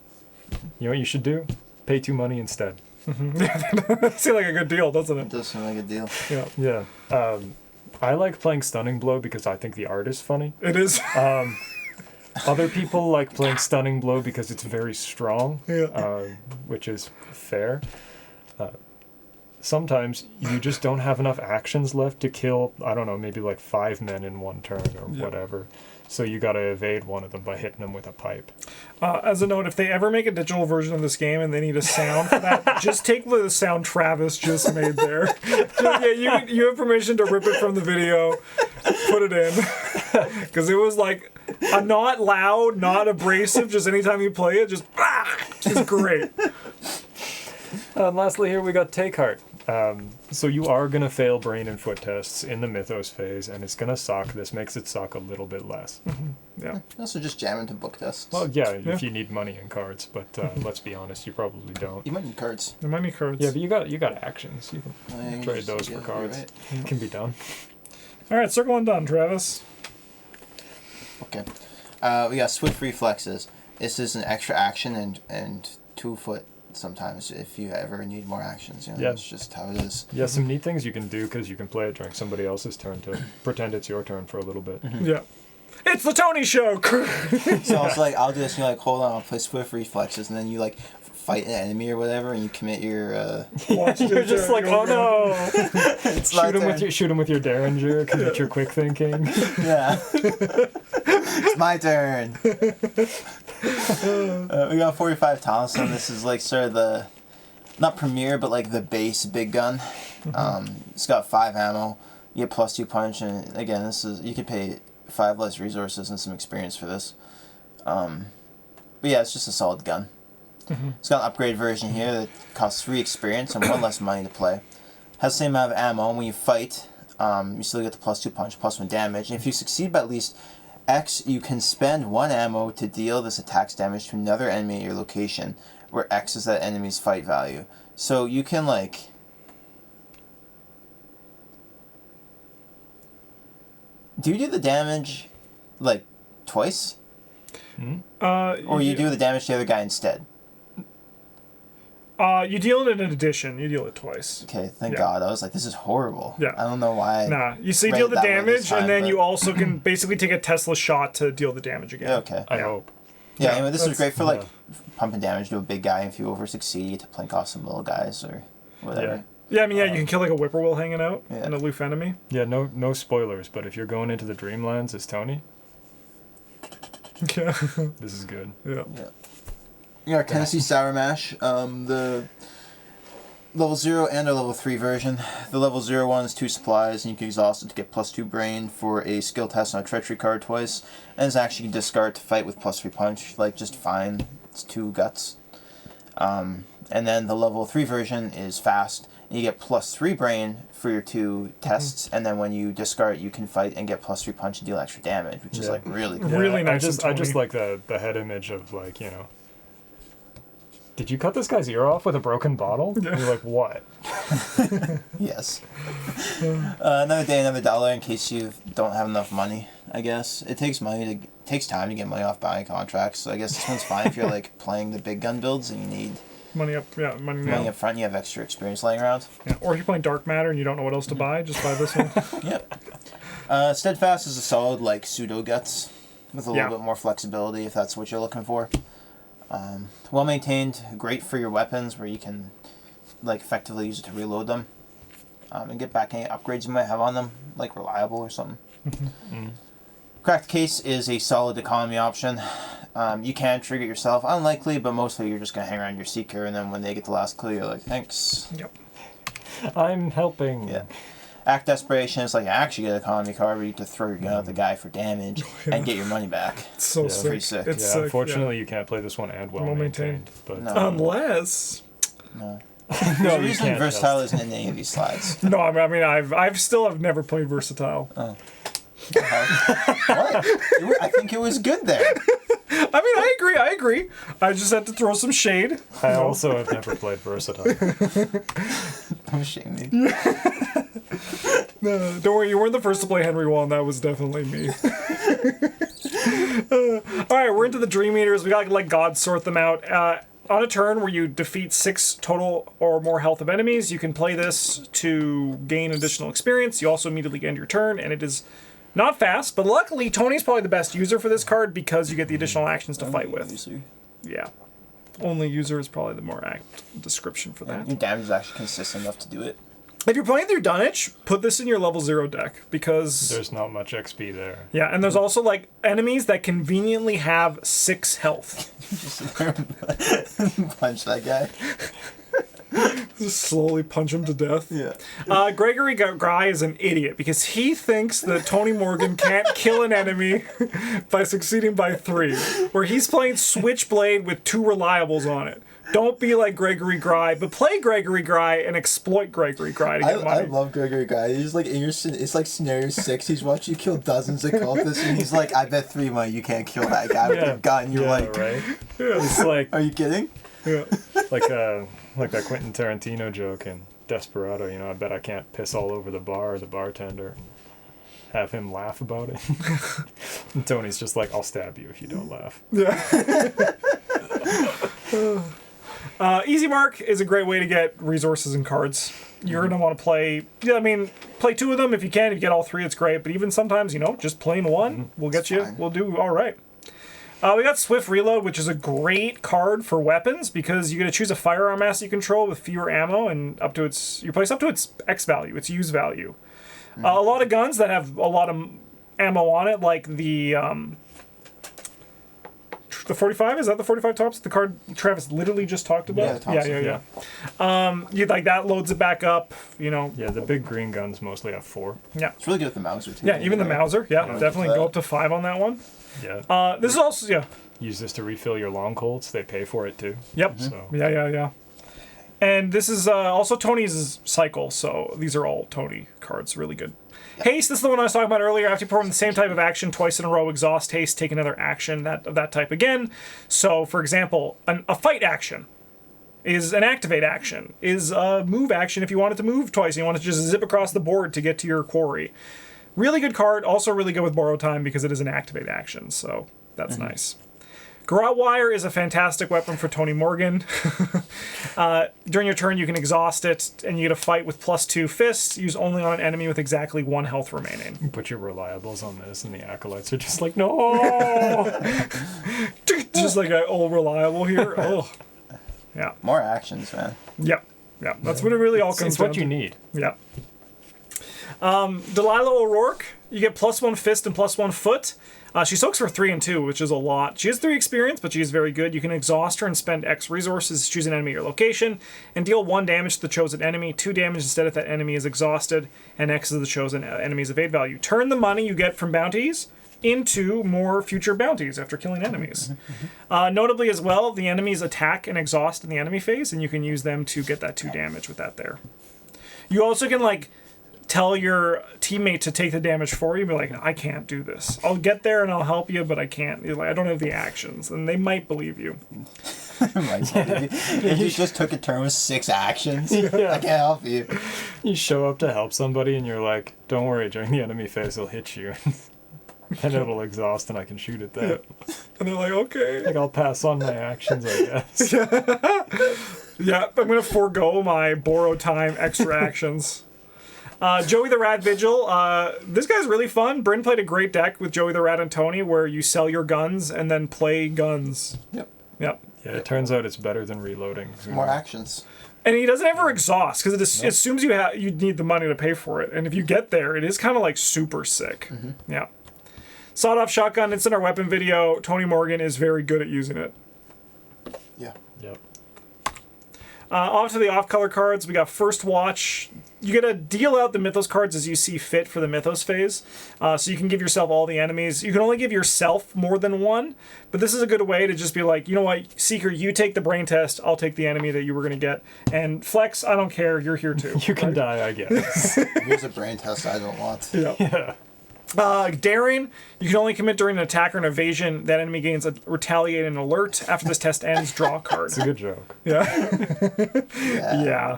You know what you should do? Pay 2 money instead. Seems like a good deal, doesn't It it? does seem like a deal. Yeah. Yeah. I like playing Stunning Blow because I think the art is funny. It is. Other people like playing Stunning Blow because it's very strong, Yeah. which is fair. Sometimes you just don't have enough actions left to kill, I don't know, maybe like 5 men in one turn or whatever. So you gotta evade one of them by hitting them with a pipe. As a note, if they ever make a digital version of this game and they need a sound for that, just take the sound Travis just made there. You have permission to rip it from the video, put it in, because it was like a not loud, not abrasive. Just anytime you play it, just great. And lastly, here we got Take Heart. So you are gonna fail brain and foot tests in the Mythos phase, and it's gonna suck. This makes it suck a little bit less. Yeah. Also, just jam into book tests. Well, yeah, if you need money and cards, but let's be honest, you probably don't. You might need cards. There might be cards. Yeah, but you got actions. You can Yeah, you trade just- those for you're cards. right. It can be done. All right, Circle Undone, Travis. Okay. We got swift reflexes. This is an extra action and 2 foot sometimes if you ever need more actions. Yeah. That's just how it is. Yeah, some neat things you can do because you can play it during somebody else's turn to pretend it's your turn for a little bit. Yeah. It's the Tony Show. So it's like, I'll do this and you're like, hold on, I'll play swift reflexes, and then you like fight an enemy or whatever and you commit your You're just like, oh no! it's my turn. Shoot him with your Derringer. Commit your quick thinking. Yeah. It's my turn. We got 45 Thompson. This is like sort of the, not premier, but like the base big gun. It's got 5 ammo. You get +2 punch, and again, this is, you could pay 5 less resources and some experience for this. But yeah, it's just a solid gun. It's got an upgrade version here that costs 3 experience and 1 less money to play. Has the same amount of ammo, and when you fight, you still get the +2 punch, +1 damage. And if you succeed by at least X, you can spend 1 ammo to deal this attack's damage to another enemy at your location, where X is that enemy's fight value. So you can like... Do you do the damage like twice? Or you do the damage to the other guy instead? You deal it in addition. You deal it twice. Okay, thank God. I was like, this is horrible. Yeah. I don't know why. Nah, you see, read deal it the that way this damage, time, and then but- you also can basically take a Tesla shot to deal the damage again. Okay. I hope. Yeah, Yeah, anyway, this is that's- great for like pumping damage to a big guy. If you over succeed, you get to plank off some little guys or whatever. Yeah, I mean, you can kill like a whippoorwill hanging out Yeah. and a aloof enemy. Yeah, no spoilers, but if you're going into the Dreamlands as Tony, Yeah. this is good. Yeah. You got Tennessee Sour Mash, the level 0 and a level 3 version. The level 0 one is 2 supplies, and you can exhaust it to get +2 brain for a skill test on a treachery card twice. And it's actually you can discard to fight with +3 punch, like just fine. It's 2 guts. And then the level 3 version is fast. You get +3 brain for your 2 tests, and then when you discard, you can fight and get +3 punch and deal extra damage, which is like really cool. Really nice. I just like the head image of like, you know, did you cut this guy's ear off with a broken bottle? Yeah. You're like, what? Yes. Another day, another dollar in case you don't have enough money. I guess it takes time to get money off bounty contracts. So I guess this one's fine if you're like playing the big gun builds and you need money up front. You have extra experience laying around. Yeah. Or if you're playing Dark Matter and you don't know what else to buy, just buy this one. Yep. Steadfast is a solid like pseudo guts with a little bit more flexibility if that's what you're looking for. Well maintained, great for your weapons where you can like effectively use it to reload them and get back any upgrades you might have on them, like reliable or something. Cracked Case is a solid economy option. You can trigger it yourself, unlikely, but mostly you're just going to hang around your Seeker, and then when they get the last clue, you're like, thanks. Yep. I'm helping. Yeah. Act Desperation is like you actually get an economy card where you get to throw your gun at the guy for damage and get your money back. It's so sick. Pretty sick. It's sick, unfortunately, you can't play this one and well maintained. But no. Unless... No. No, the reason Versatile isn't in any of these slides. No, I mean, I've still never played Versatile. Oh. What? I think it was good there. I mean, I agree. I just had to throw some shade. I also have never played Versatile. Don't shame me. No, don't worry, you weren't the first to play Henry Won. That was definitely me. Alright, we're into the Dream Eaters. We gotta let God sort them out. On a turn where you defeat 6 total or more health of enemies, you can play this to gain additional experience. You also immediately end your turn, and it is not fast, but luckily Tony's probably the best user for this card because you get the additional actions to fight with. User. Yeah. Only user is probably the more apt description for that. Your damage is actually consistent enough to do it. If you're playing through Dunwich, put this in your level 0 deck because... There's not much XP there. Yeah, and there's also like enemies that conveniently have 6 health. Just punch that guy. Just slowly punch him to death. Yeah. Gregory Guy is an idiot because he thinks that Tony Morgan can't kill an enemy by succeeding by 3, where he's playing Switchblade with 2 reliables on it. Don't be like Gregory Gry, but play Gregory Gry and exploit Gregory Gry to get money. I love Gregory Gry. He's like it's like scenario 6. He's watching you kill dozens of cultists, and he's like, "I bet 3 money you can't kill that guy with a gun." You're like, right? Yeah, it's like, are you kidding? Yeah. Like that Quentin Tarantino joke in Desperado. You know, I bet I can't piss all over the bar or the bartender. Have him laugh about it. And Tony's just like, "I'll stab you if you don't laugh." Yeah. Easy Mark is a great way to get resources and cards. You're going to want to play, play 2 of them if you can. If you get all 3, it's great. But even sometimes, just playing 1 will get you, will do all right. We got Swift Reload, which is a great card for weapons because you're going to choose a firearm mass you control with fewer ammo and you place up to its X value, its use value. A lot of guns that have a lot of ammo on it, like the 45, is that the 45 tops? The card Travis literally just talked about? Yeah. That loads it back up, Yeah, the big green guns mostly have 4. Yeah. It's really good with the Mauser, too. Yeah, even the Mauser. Yeah, definitely go up to 5 on that one. Yeah. This is also, Use this to refill your long colts. They pay for it, too. Yep. So. Yeah. And this is also Tony's cycle, so these are all Tony cards. Really good. Haste, this is the one I was talking about earlier. After you perform the same type of action twice in a row, exhaust haste, take another action of that type again. So, for example, a fight action is an activate action, is a move action if you wanted to move twice and you want to just zip across the board to get to your quarry. Really good card, also really good with borrow time because it is an activate action, so that's nice. Garrote Wire is a fantastic weapon for Tony Morgan. During your turn, you can exhaust it, and you get a fight with +2 fists. Use only on an enemy with exactly 1 health remaining. You put your reliables on this, and the acolytes are just like, no! Just like an old reliable here. Oh, yeah. More actions, man. Yeah. That's what it really all comes down to. It's what you need. Yeah. Delilah O'Rourke, you get +1 fist and +1 foot. She soaks for 3 and 2, which is a lot. She has 3 experience, but she is very good. You can exhaust her and spend X resources, choose an enemy or location, and deal 1 damage to the chosen enemy, 2 damage instead if that enemy is exhausted, and X is the chosen enemy's evade value. Turn the money you get from bounties into more future bounties after killing enemies. Notably as well, the enemies attack and exhaust in the enemy phase, and you can use them to get that 2 damage with that there. You also can, like, tell your teammate to take the damage for you, be like, I can't do this. I'll get there and I'll help you, but I can't. You're like, I don't have the actions. And they might believe you. If you just took a turn with 6 actions, Yeah. I can't help you. You show up to help somebody and you're like, don't worry, during the enemy phase he'll hit you. And it'll exhaust and I can shoot at that. And they're like, okay. Like, I'll pass on my actions, I guess. Yeah, I'm going to forego my borrow time extra actions. Joey the Rat Vigil. This guy's really fun. Bryn played a great deck with Joey the Rat and Tony where you sell your guns and then play guns. Yep. Yep. Yeah, it turns out it's better than reloading. More actions. And he doesn't ever exhaust because it assumes you need the money to pay for it. And if you get there, it is kind of like super sick. Yeah. Sawed-off shotgun. It's in our weapon video. Tony Morgan is very good at using it. Yeah. Yep. Off to the off-color cards. We got First Watch. You get to deal out the Mythos cards as you see fit for the Mythos phase. So you can give yourself all the enemies. You can only give yourself more than one, but this is a good way to just be like, you know what, Seeker, you take the brain test, I'll take the enemy that you were going to get. And Flex, I don't care, you're here too. You can die, I guess. Here's a brain test I don't want. Yeah. Daring, you can only commit during an attack or an evasion. That enemy gains a retaliate and alert. After this test ends, draw a card. It's a good joke. Yeah. Yeah.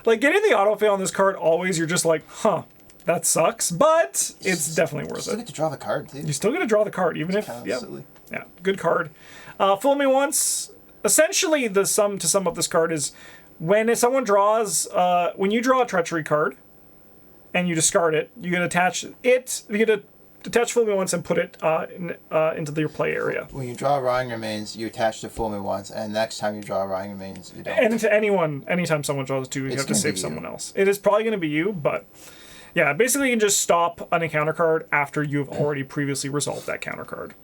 Like, getting the autofail on this card always, you're just like, huh, that sucks, but it's definitely worth Still it. get to draw the card, too. You still get to draw the card, even if, Kind of yeah, silly. yeah, good card. Fool Me Once. Essentially, to sum up this card is when someone draws, when you draw a treachery card and you discard it, you can attach it. You get to attach Fool Me Once and put it into your play area. When you draw Rotting Remains, you attach to Fool Me Once, and next time you draw Rotting Remains, you don't. And to anyone, anytime someone draws 2, you It's have to gonna save be someone you. else. It is probably going to be you, but yeah, basically you can just stop an encounter card after you've already previously resolved that counter card.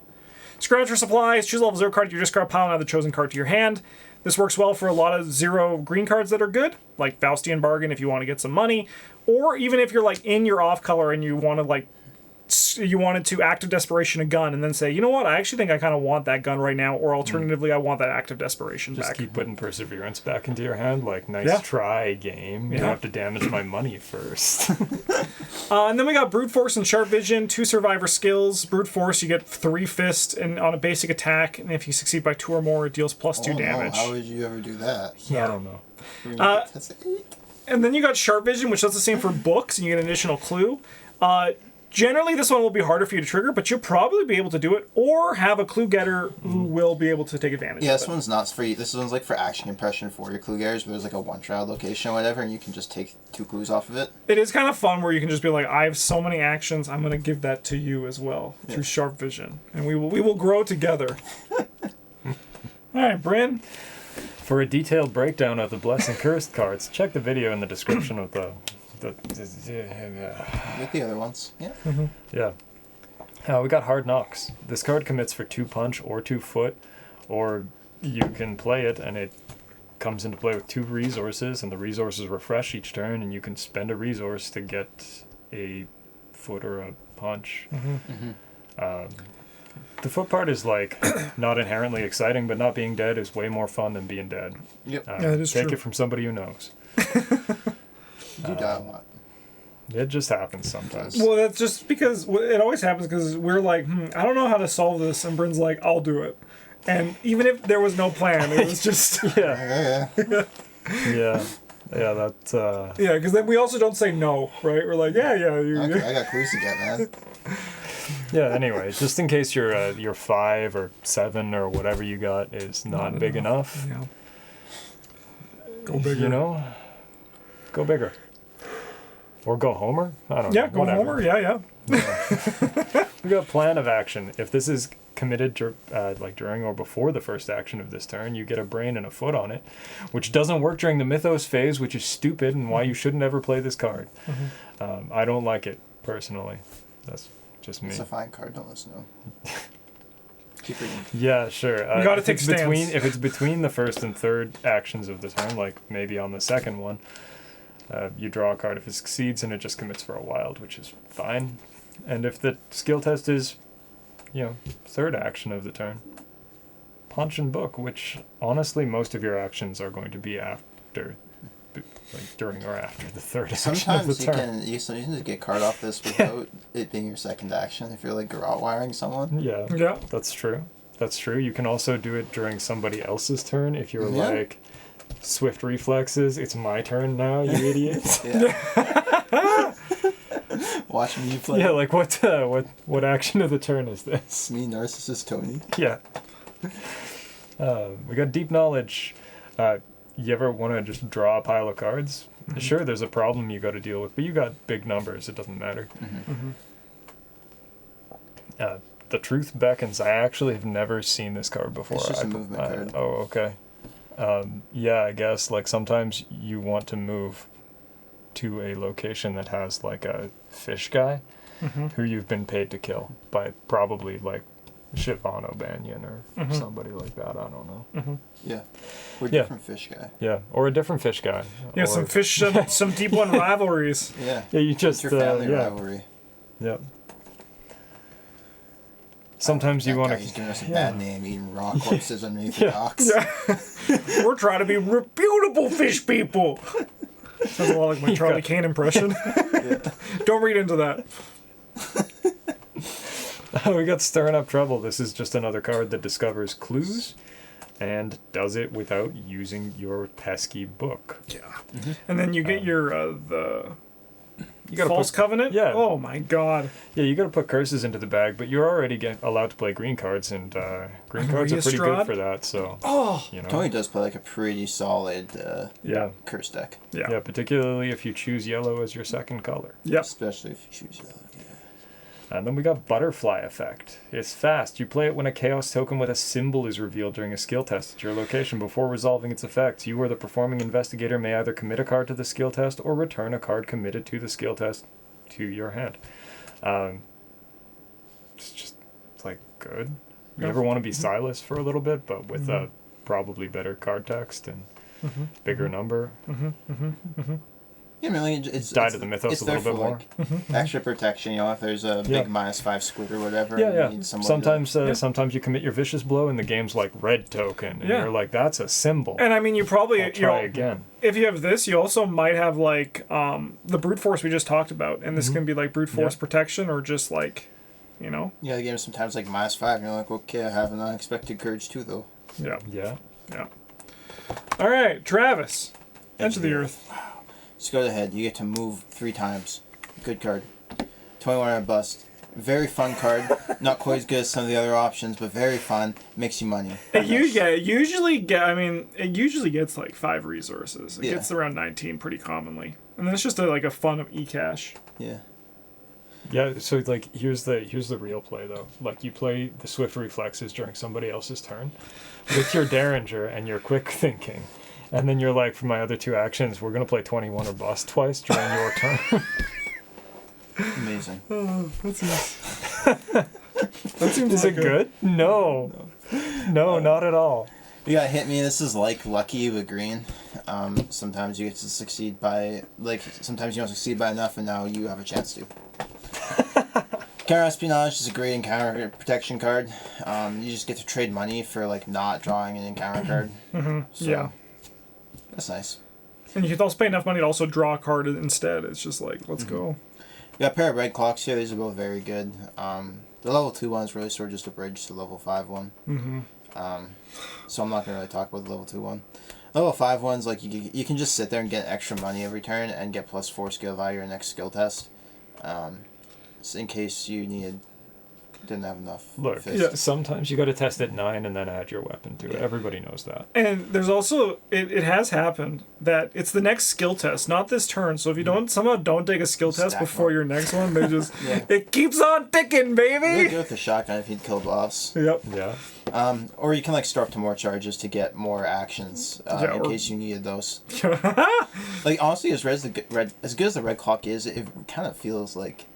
Scrounge for supplies. Choose a level 0 card. You discard a pile and add the chosen card to your hand. This works well for a lot of 0 green cards that are good, like Faustian Bargain if you want to get some money, or even if you're like in your off color and you want to like you wanted to active desperation a gun and then say, you know what, I actually think I kind of want that gun right now, or alternatively I want that active desperation Just back. keep putting perseverance back into your hand. Like, nice Yeah. try, game. You Yeah. have to damage my money first. And then we got Brute Force and Sharp Vision, 2 survivor skills. Brute Force, you get 3 fist and on a basic attack, and if you succeed by 2 or more, it deals +2 damage. How would you ever do that? I don't know. That's 8. And then you got Sharp Vision, which does the same for books, and you get an additional clue. Generally, this one will be harder for you to trigger, but you'll probably be able to do it, or have a clue getter who will be able to take advantage Yeah, of this it. one's not free. This one's like for action compression for your clue getters, but there's like a one-trial location or whatever, and you can just take 2 clues off of it. It is kind of fun where you can just be like, I have so many actions, I'm going to give that to you as well, through Sharp Vision. And we will grow together. All right, Bryn. For a detailed breakdown of the Blessed and Cursed cards, check the video in the description of the With the other ones. Yeah. Yeah. We got Hard Knocks. This card commits for 2 punch or 2 foot, or you can play it and it comes into play with 2 resources, and the resources refresh each turn, and you can spend a resource to get a foot or a punch. The foot part is like not inherently exciting, but not being dead is way more fun than being dead. Yep. Yeah, that is Take true. it from somebody who knows. You die a lot. It just happens sometimes. Well, that's just because it always happens because we're like, I don't know how to solve this, and Bryn's like, I'll do it. And even if there was no plan, it was just Yeah, Yeah. yeah, yeah. That. yeah. Because then we also don't say no, right? We're like, yeah. Okay, I got clues to get, man. Yeah. Anyway, just in case your 5 or 7 or whatever you got is not big enough, Yeah. Go bigger. you know, go bigger. Or go Homer. I don't Yeah, know. go whatever. Homer. Yeah. We got plan of action. If this is committed like during or before the first action of this turn, you get a brain and a foot on it, which doesn't work during the Mythos phase, which is stupid and why you shouldn't ever play this card. I don't like it personally. That's just me. It's a fine card, don't listen to him. Keep reading. Yeah, sure. You gotta if take it's stance. if it's between the first and third actions of the turn, like maybe on the second one, you draw a card if it succeeds, and it just commits for a wild, which is fine. And if the skill test is third action of the turn. Punch and book, which honestly most of your actions are going to be after, like during or after the third action of the Sometimes turn. you can just get card off this without it being your second action if you're like garrote wiring someone. Yeah, that's true. That's true. You can also do it during somebody else's turn if you're like swift reflexes. It's my turn now, you idiot. Yeah. Watch me play. Yeah, like what action of the turn is this? Me, narcissist Tony. Yeah. We got deep knowledge. You ever want to just draw a pile of cards? Mm-hmm. Sure, there's a problem you got to deal with, but you got big numbers. It doesn't matter. Mm-hmm. The Truth Beckons. I actually have never seen this card before. It's just a movement card. Oh, okay. Yeah, I guess like sometimes you want to move to a location that has like a fish guy who you've been paid to kill by probably like Siobhan O'Banion or somebody like that. I don't know. Yeah. Or a different fish guy. Yeah, or a different fish guy. Yeah, or some deep one rivalries. Yeah. Yeah, you just It's your family rivalry. Yeah. Sometimes you want to. He's giving us a bad name, eating raw corpses underneath the docks. Yeah. We're trying to be reputable fish people. Sounds a lot like my Charlie Kane impression. Don't read into that. Oh, we got Stirring Up Trouble. This is just another card that discovers clues and does it without using your pesky book. Yeah. And then you get your you gotta False Covenant? Yeah. Oh my god. Yeah, you got to put curses into the bag, but you're already allowed to play green cards, and green cards are pretty good for that. So, Tony does play like a pretty solid curse deck. Yeah, particularly if you choose yellow as your second color. Yep. Especially if you choose yellow. And then we got Butterfly Effect. It's fast. You play it when a Chaos token with a symbol is revealed during a skill test at your location. Before resolving its effects, you or the performing investigator may either commit a card to the skill test or return a card committed to the skill test to your hand. It's just, like, good. You ever want to be Silas for a little bit, but with a probably better card text and bigger number. Yeah, I mean, like, it's Die to the mythos a little bit more. Like, extra protection, if there's a big -5 squid or whatever. Yeah. You need Sometimes you commit your vicious blow and the game's like red token, and you're like, that's a symbol. And I mean, you probably I'll try again. If you have this, you also might have like the brute force we just talked about, and this can be like brute force protection or just like, Yeah, the game is sometimes like -5, and you're like, okay, I have an unexpected courage too, though. Yeah. All right, Travis, Enter the Earth. Just go ahead. You get to move 3 times. Good card. 21 on a bust. Very fun card. Not quite as good as some of the other options, but very fun. Makes you money. It usually gets like 5 resources. It gets around 19 pretty commonly, and then it's just like a fun e-cash. Yeah. Yeah, so like here's the real play though. Like you play the swift reflexes during somebody else's turn with your Derringer and your quick thinking. And then you're like, for my other 2 actions, we're going to play 21 or bust twice during your turn. Amazing. Oh, that seems Is it good? No, not at all. You got Hit Me. This is like Lucky with green. Sometimes you get to succeed by, sometimes you don't succeed by enough, and now you have a chance to. Counter Espionage is a great encounter protection card. You just get to trade money for, not drawing an encounter card. So, that's nice. And you can also pay enough money to also draw a card instead. It's just like, let's go. You got a pair of red clocks here. These are both very good. The level 2 one is really sort of just a bridge to the level 5 one. So I'm not going to really talk about the level 2 one. Level 5 ones, you can just sit there and get extra money every turn and get +4 skill value your next skill test. In case you didn't have enough. Look, sometimes you got to test at 9 and then add your weapon to it. Everybody knows that. And there's also it has happened that it's the next skill test, not this turn. So if you somehow don't take a skill test before your next one, they just it keeps on ticking, baby. Really good with the shotgun if you'd kill a boss. Yep. Yeah. Or you can store up to more charges to get more actions in case you needed those. Honestly, as good as the red clock is, it kind of feels like.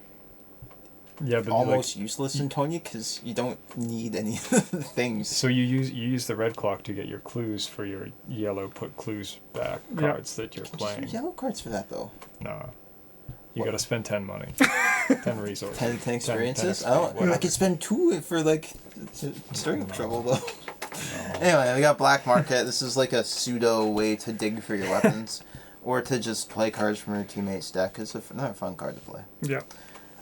Yeah, but almost useless in Tonya because you don't need any things. So you use the red clock to get your clues for your yellow put clues back cards that you're playing. Yellow cards for that though. No, you got to spend 10 money. 10 resources. 10 experiences? 10 oh, whatever. I could spend 2 for, like, stirring trouble, though. Anyway, we got Black Market. This is like a pseudo way to dig for your weapons. Or to just play cards from your teammate's deck. It's another fun card to play. Yeah.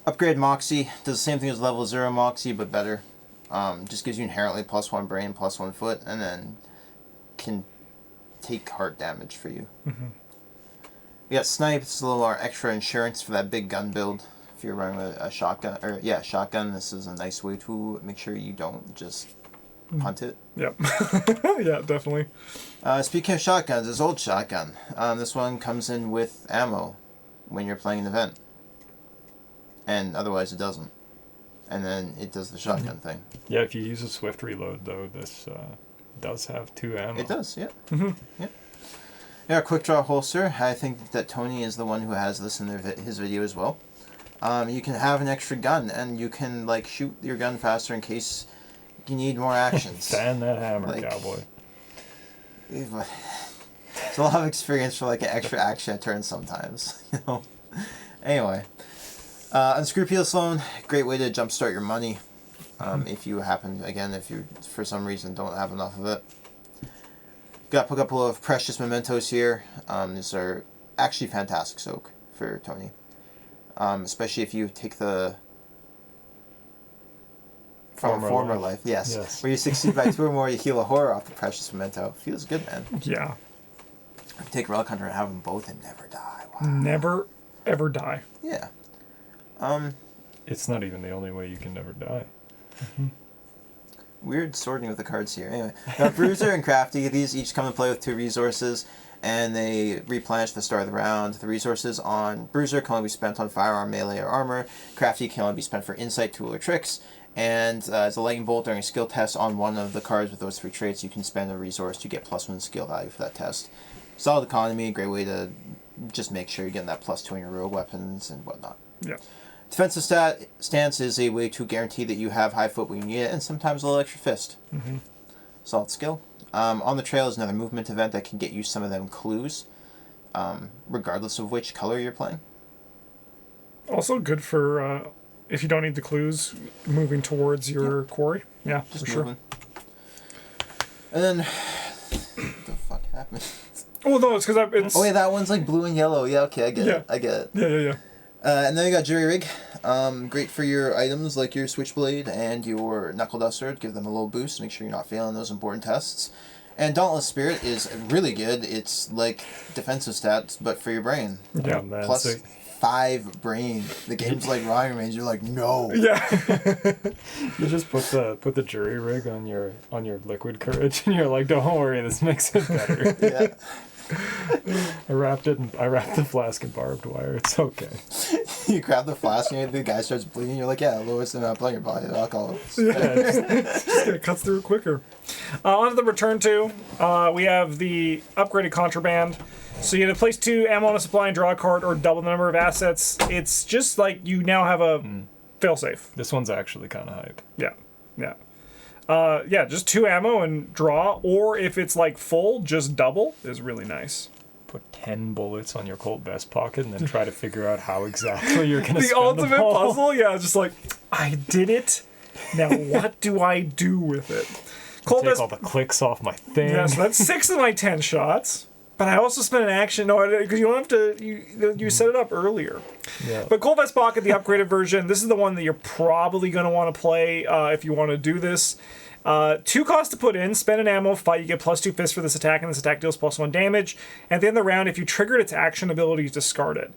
Upgrade Moxie. Does the same thing as level 0 Moxie, but better. Just gives you inherently +1 brain, +1 foot, and then can take heart damage for you. Mm-hmm. We got Snipe. It's a little more extra insurance for that big gun build. If you're running a shotgun, shotgun, this is a nice way to make sure you don't just punt it. Yep. Yeah, definitely. Speaking of shotguns, this old shotgun. This one comes in with ammo when you're playing an event. And otherwise it doesn't. And then it does the shotgun thing. Yeah, if you use a swift reload, though, this does have 2 ammo. It does, yeah. Mm-hmm. Yeah. Yeah, quick draw holster. I think that Tony is the one who has this in his video as well. You can have an extra gun, and you can like shoot your gun faster in case you need more actions. Fan that hammer, Like- cowboy. It's a lot of experience for like an extra action turn sometimes, you know. Anyway, unscrupulous loan, great way to jumpstart your money. If you for some reason don't have enough of it. Got a couple of precious mementos here. These are actually fantastic soak for Tony. Especially if you take the from former life. Yes. Where you succeed by 2 or more, you heal a horror off the precious memento. Feels good, man. Yeah. Take Relic Hunter and have them both and never die. Wow. Never, ever die. Yeah. It's not even the only way you can never die. Weird sorting of the cards here. Anyway, got Bruiser and Crafty. These each come and play with 2 resources, and they replenish at the start of the round. The resources on Bruiser can only be spent on firearm, melee, or armor. Crafty can only be spent for insight, tool, or tricks. And as a lightning bolt during a skill test on one of the cards with those 3 traits, you can spend a resource to get +1 skill value for that test. Solid economy, great way to just make sure you're getting that +2 on your rogue weapons and whatnot. Yeah. Defensive stance is a way to guarantee that you have high foot when you need it, and sometimes a little extra fist. Mm-hmm. Solid skill. On the trail is another movement event that can get you some of them clues, regardless of which color you're playing. Also good for if you don't need the clues, moving towards your quarry. Yeah, Just for moving. And then, what the fuck happened? Well, no, it's because it's. Oh yeah, that one's like blue and yellow. Yeah, okay, I get it. I get it. Yeah. And then you got Jury Rig. Great for your items like your Switchblade and your Knuckle Duster. Give them a little boost. Make sure you're not failing those important tests. And Dauntless Spirit is really good. It's like defensive stats, but for your brain. Yeah, man. Plus 5 brain. The game's like Ryan Range. You're like, no. Yeah. You just put the jury rig on your liquid courage, and you're like, don't worry, this makes it better. Yeah. I wrapped the flask in barbed wire. It's okay. You grab the flask and the guy starts bleeding. You're like, yeah, lowest amount on your body of alcohol. Yeah, It cuts through quicker. On to the return to. We have the upgraded contraband. So you get to place 2 ammo on a supply and draw a card, or double the number of assets. It's just like you now have a failsafe. this one's actually kind of hype. Yeah, just 2 ammo and draw, or if it's like full, just double is really nice. Put 10 bullets on your Colt vest pocket, and then try to figure out how exactly you're gonna The spend ultimate them all. puzzle, yeah, just like, I did it. Now what do I do with it? Colt Take vest. all the clicks off my thing. Yeah, so that's 6 of my 10 shots. But I also spent an action. No, because you don't have to. You set it up earlier. Yeah. But Cold Vest Pocket, the upgraded version, this is the one that you're probably going to want to play if you want to do this. 2 costs to put in. Spend an ammo, fight. You get +2 fists for this attack, and this attack deals +1 damage. And at the end of the round, if you triggered its action ability, discard it.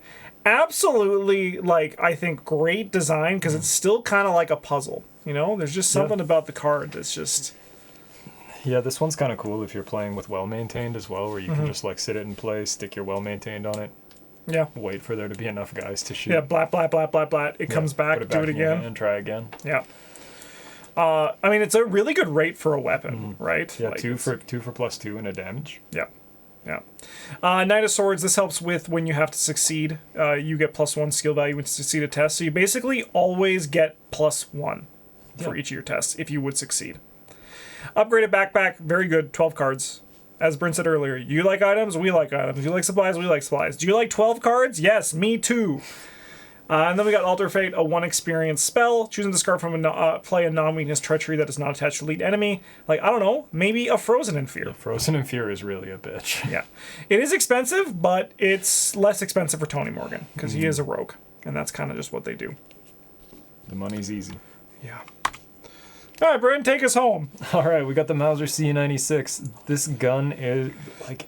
Absolutely, I think great design because it's still kind of like a puzzle. You know, there's just something about the card that's just. Yeah, this one's kind of cool if you're playing with well-maintained as well, where you can just stick it in place, stick your well-maintained on it. Yeah. Wait for there to be enough guys to shoot. Yeah, blat, blat, blat, blat, blat. It comes back, do it again. And try again. Yeah. I mean, it's a really good rate for a weapon, right? Yeah, two for +2 and a damage. Yeah. Knight of Swords, this helps with when you have to succeed. You get +1 skill value when you succeed a test. So you basically always get +1 for each of your tests if you would succeed. Upgraded backpack, very good, 12 cards. As Bryn said earlier, you like items, we like items. You like supplies, we like supplies. Do you like 12 cards? Yes, me too. And then we got Alter Fate, a 1 experience spell. Choosing to discard from play a non-weakness treachery that is not attached to lead enemy. Like, I don't know, maybe a Frozen in Fear. Yeah, Frozen in Fear is really a bitch. Yeah. It is expensive, but it's less expensive for Tony Morgan, because he is a rogue. And that's kind of just what they do. The money's easy. Yeah. All right, Bryn, take us home. All right, we got the Mauser C96. This gun is, like...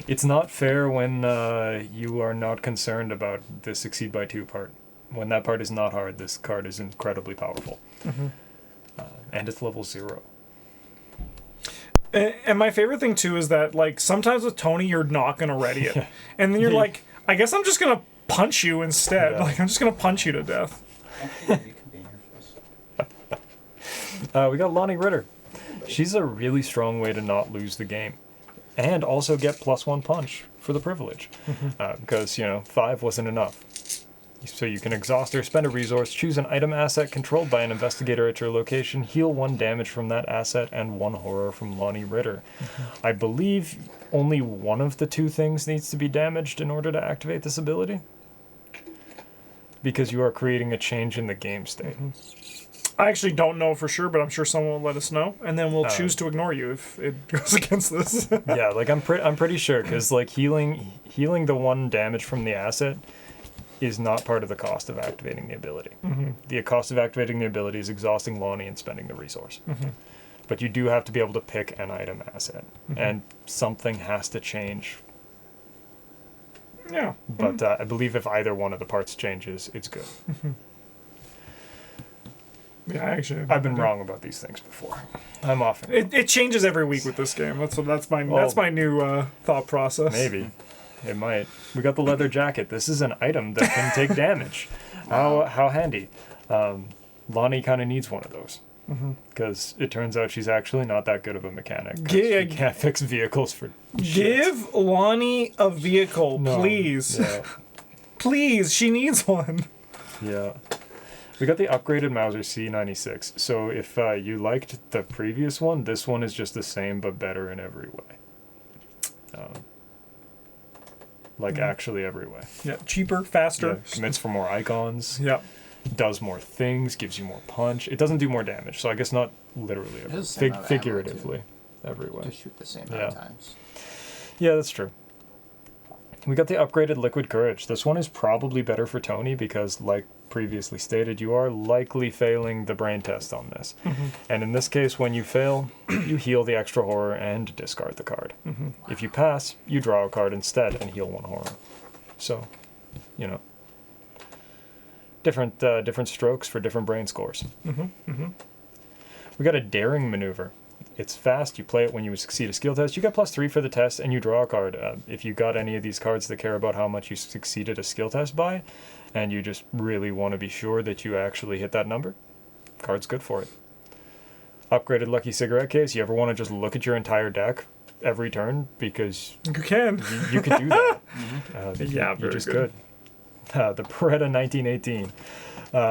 It's not fair when you are not concerned about the succeed by 2 part. When that part is not hard, this card is incredibly powerful. And it's level 0. And my favorite thing, too, is that, like, sometimes with Tony, you're not going to ready it. And then you're like, I guess I'm just going to punch you instead. Yeah. Like, I'm just going to punch you to death. We got Lonnie Ritter. She's a really strong way to not lose the game. And also get +1 punch for the privilege. Because, 5 wasn't enough. So you can exhaust or spend a resource, choose an item asset controlled by an investigator at your location, heal 1 damage from that asset, and 1 horror from Lonnie Ritter. I believe only one of the 2 things needs to be damaged in order to activate this ability. Because you are creating a change in the game state. I actually don't know for sure, but I'm sure someone will let us know, and then we'll choose to ignore you if it goes against this. Yeah, like I'm pretty sure, because like healing the 1 damage from the asset is not part of the cost of activating the ability. The cost of activating the ability is exhausting Lonnie and spending the resource. But you do have to be able to pick an item asset, and something has to change. Yeah. But I believe if either one of the parts changes, it's good. Yeah, actually, I've been wrong about these things before. I'm often wrong. It changes every week with this game. That's my new thought process. Maybe. It might. We got the leather jacket. This is an item that can take damage. How handy. Lonnie kind of needs one of those. Because it turns out she's actually not that good of a mechanic. She can't fix vehicles for shit. Give Lonnie a vehicle, please. Yeah. Please, she needs one. Yeah. We got the upgraded Mauser C96. So if you liked the previous one, this one is just the same but better in every way. Actually every way. Yeah, cheaper, faster. Yeah, commits for more icons. Yeah. Does more things, gives you more punch. It doesn't do more damage, so I guess not literally every figuratively every way. To shoot the same amount of times. Yeah, that's true. We got the upgraded Liquid Courage. This one is probably better for Tony because, like previously stated, you are likely failing the brain test on this. And in this case, when you fail, you heal the extra horror and discard the card. If you pass, you draw a card instead and heal 1 horror. So, different strokes for different brain scores. We got a Daring Maneuver. It's fast. You play it when you succeed a skill test. You get +3 for the test, and you draw a card. If you got any of these cards that care about how much you succeeded a skill test by, and you just really want to be sure that you actually hit that number, card's good for it. Upgraded Lucky Cigarette Case. You ever want to just look at your entire deck every turn? Because you can. You can do that. You just could. The Beretta 1918.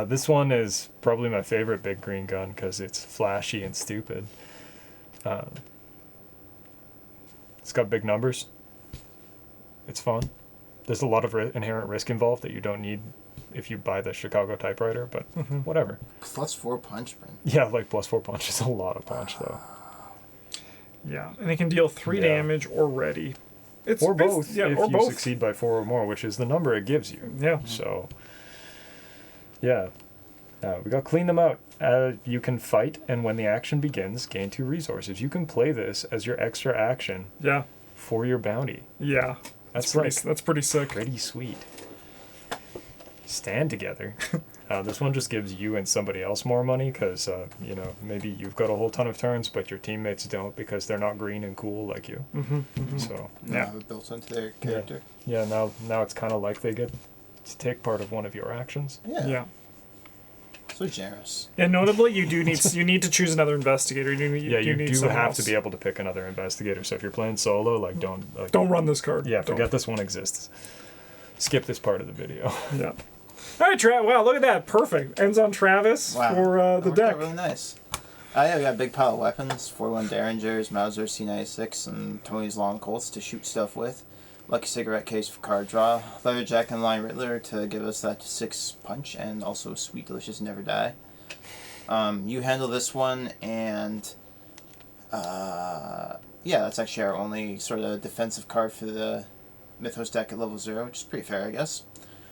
This one is probably my favorite big green gun because it's flashy and stupid. It's got big numbers. It's fun. There's a lot of inherent risk involved that you don't need if you buy the Chicago typewriter, but whatever. +4 punch, Bryn. Yeah, like +4 punch is a lot of punch, though. Yeah, and it can deal 3 damage or ready. Or both, if or you both. succeed by 4 or more, which is the number it gives you. Yeah. So, yeah. We got Clean Them Out. You can fight, and when the action begins, gain 2 resources. You can play this as your extra action for your bounty. Yeah. That's pretty sick. Pretty sweet. Stand Together. This one just gives you and somebody else more money because, maybe you've got a whole ton of turns, but your teammates don't because they're not green and cool like you. So built into their character. Yeah, now it's kind of like they get to take part of one of your actions. Yeah. So generous. And notably, you need to choose another investigator. You do have to be able to pick another investigator. So if you're playing solo, don't run this card. Yeah, forget this one exists. Skip this part of the video. Yeah. All right, wow, look at that. Perfect. Ends on Travis for the deck. Really nice. We got a big pile of weapons, 41 Derringers, Mauser C96, and Tony's Long Colts to shoot stuff with. Lucky cigarette case for card draw. Leather jacket and line Riddler to give us that 6 punch, and also sweet delicious never die. You handle this one, and yeah, that's actually our only sort of defensive card for the Mythos deck at level 0, which is pretty fair, I guess.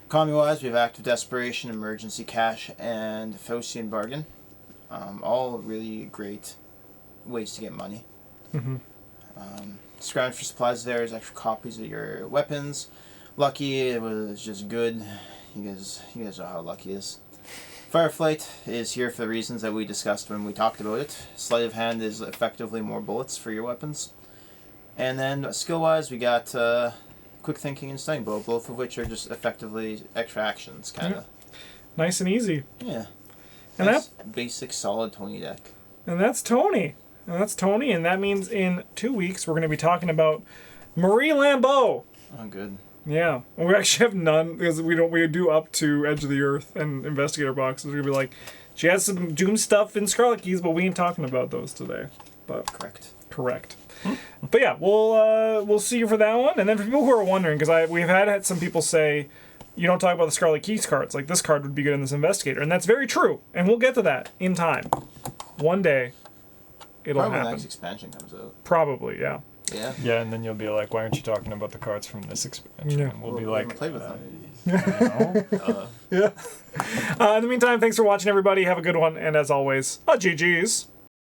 Economy-wise, we have Active Desperation, Emergency Cash, and Phocian Bargain. All really great ways to get money. Mm-hmm. Scrounge for supplies there is extra copies of your weapons. Lucky, it was just good. You guys know how lucky is. Fireflight is here for the reasons that we discussed when we talked about it. Sleight of hand is effectively more bullets for your weapons. And then skill-wise, we got Quick Thinking and Stunning Blow, both of which are just effectively extra actions, kind of. Nice and easy. Yeah. And nice, basic, solid Tony deck. And that's Tony. And that means in 2 weeks we're going to be talking about Marie Lambeau. Oh, good. Yeah, we actually have none because we do up to Edge of the Earth and Investigator boxes. We're gonna be like, she has some Doom stuff in Scarlet Keys, but we ain't talking about those today. But correct. But yeah, we'll see you for that one. And then for people who are wondering, because we've had some people say, you don't talk about the Scarlet Keys cards. Like, this card would be good in this Investigator, and that's very true. And we'll get to that in time. One day, it'll Probably happen. when the next expansion comes out. Probably, yeah. Yeah. Yeah, and then you'll be like, why aren't you talking about the cards from this expansion? Yeah. And we'll be like, play with them. no. Yeah. In the meantime, thanks for watching, everybody. Have a good one. And as always, GG's.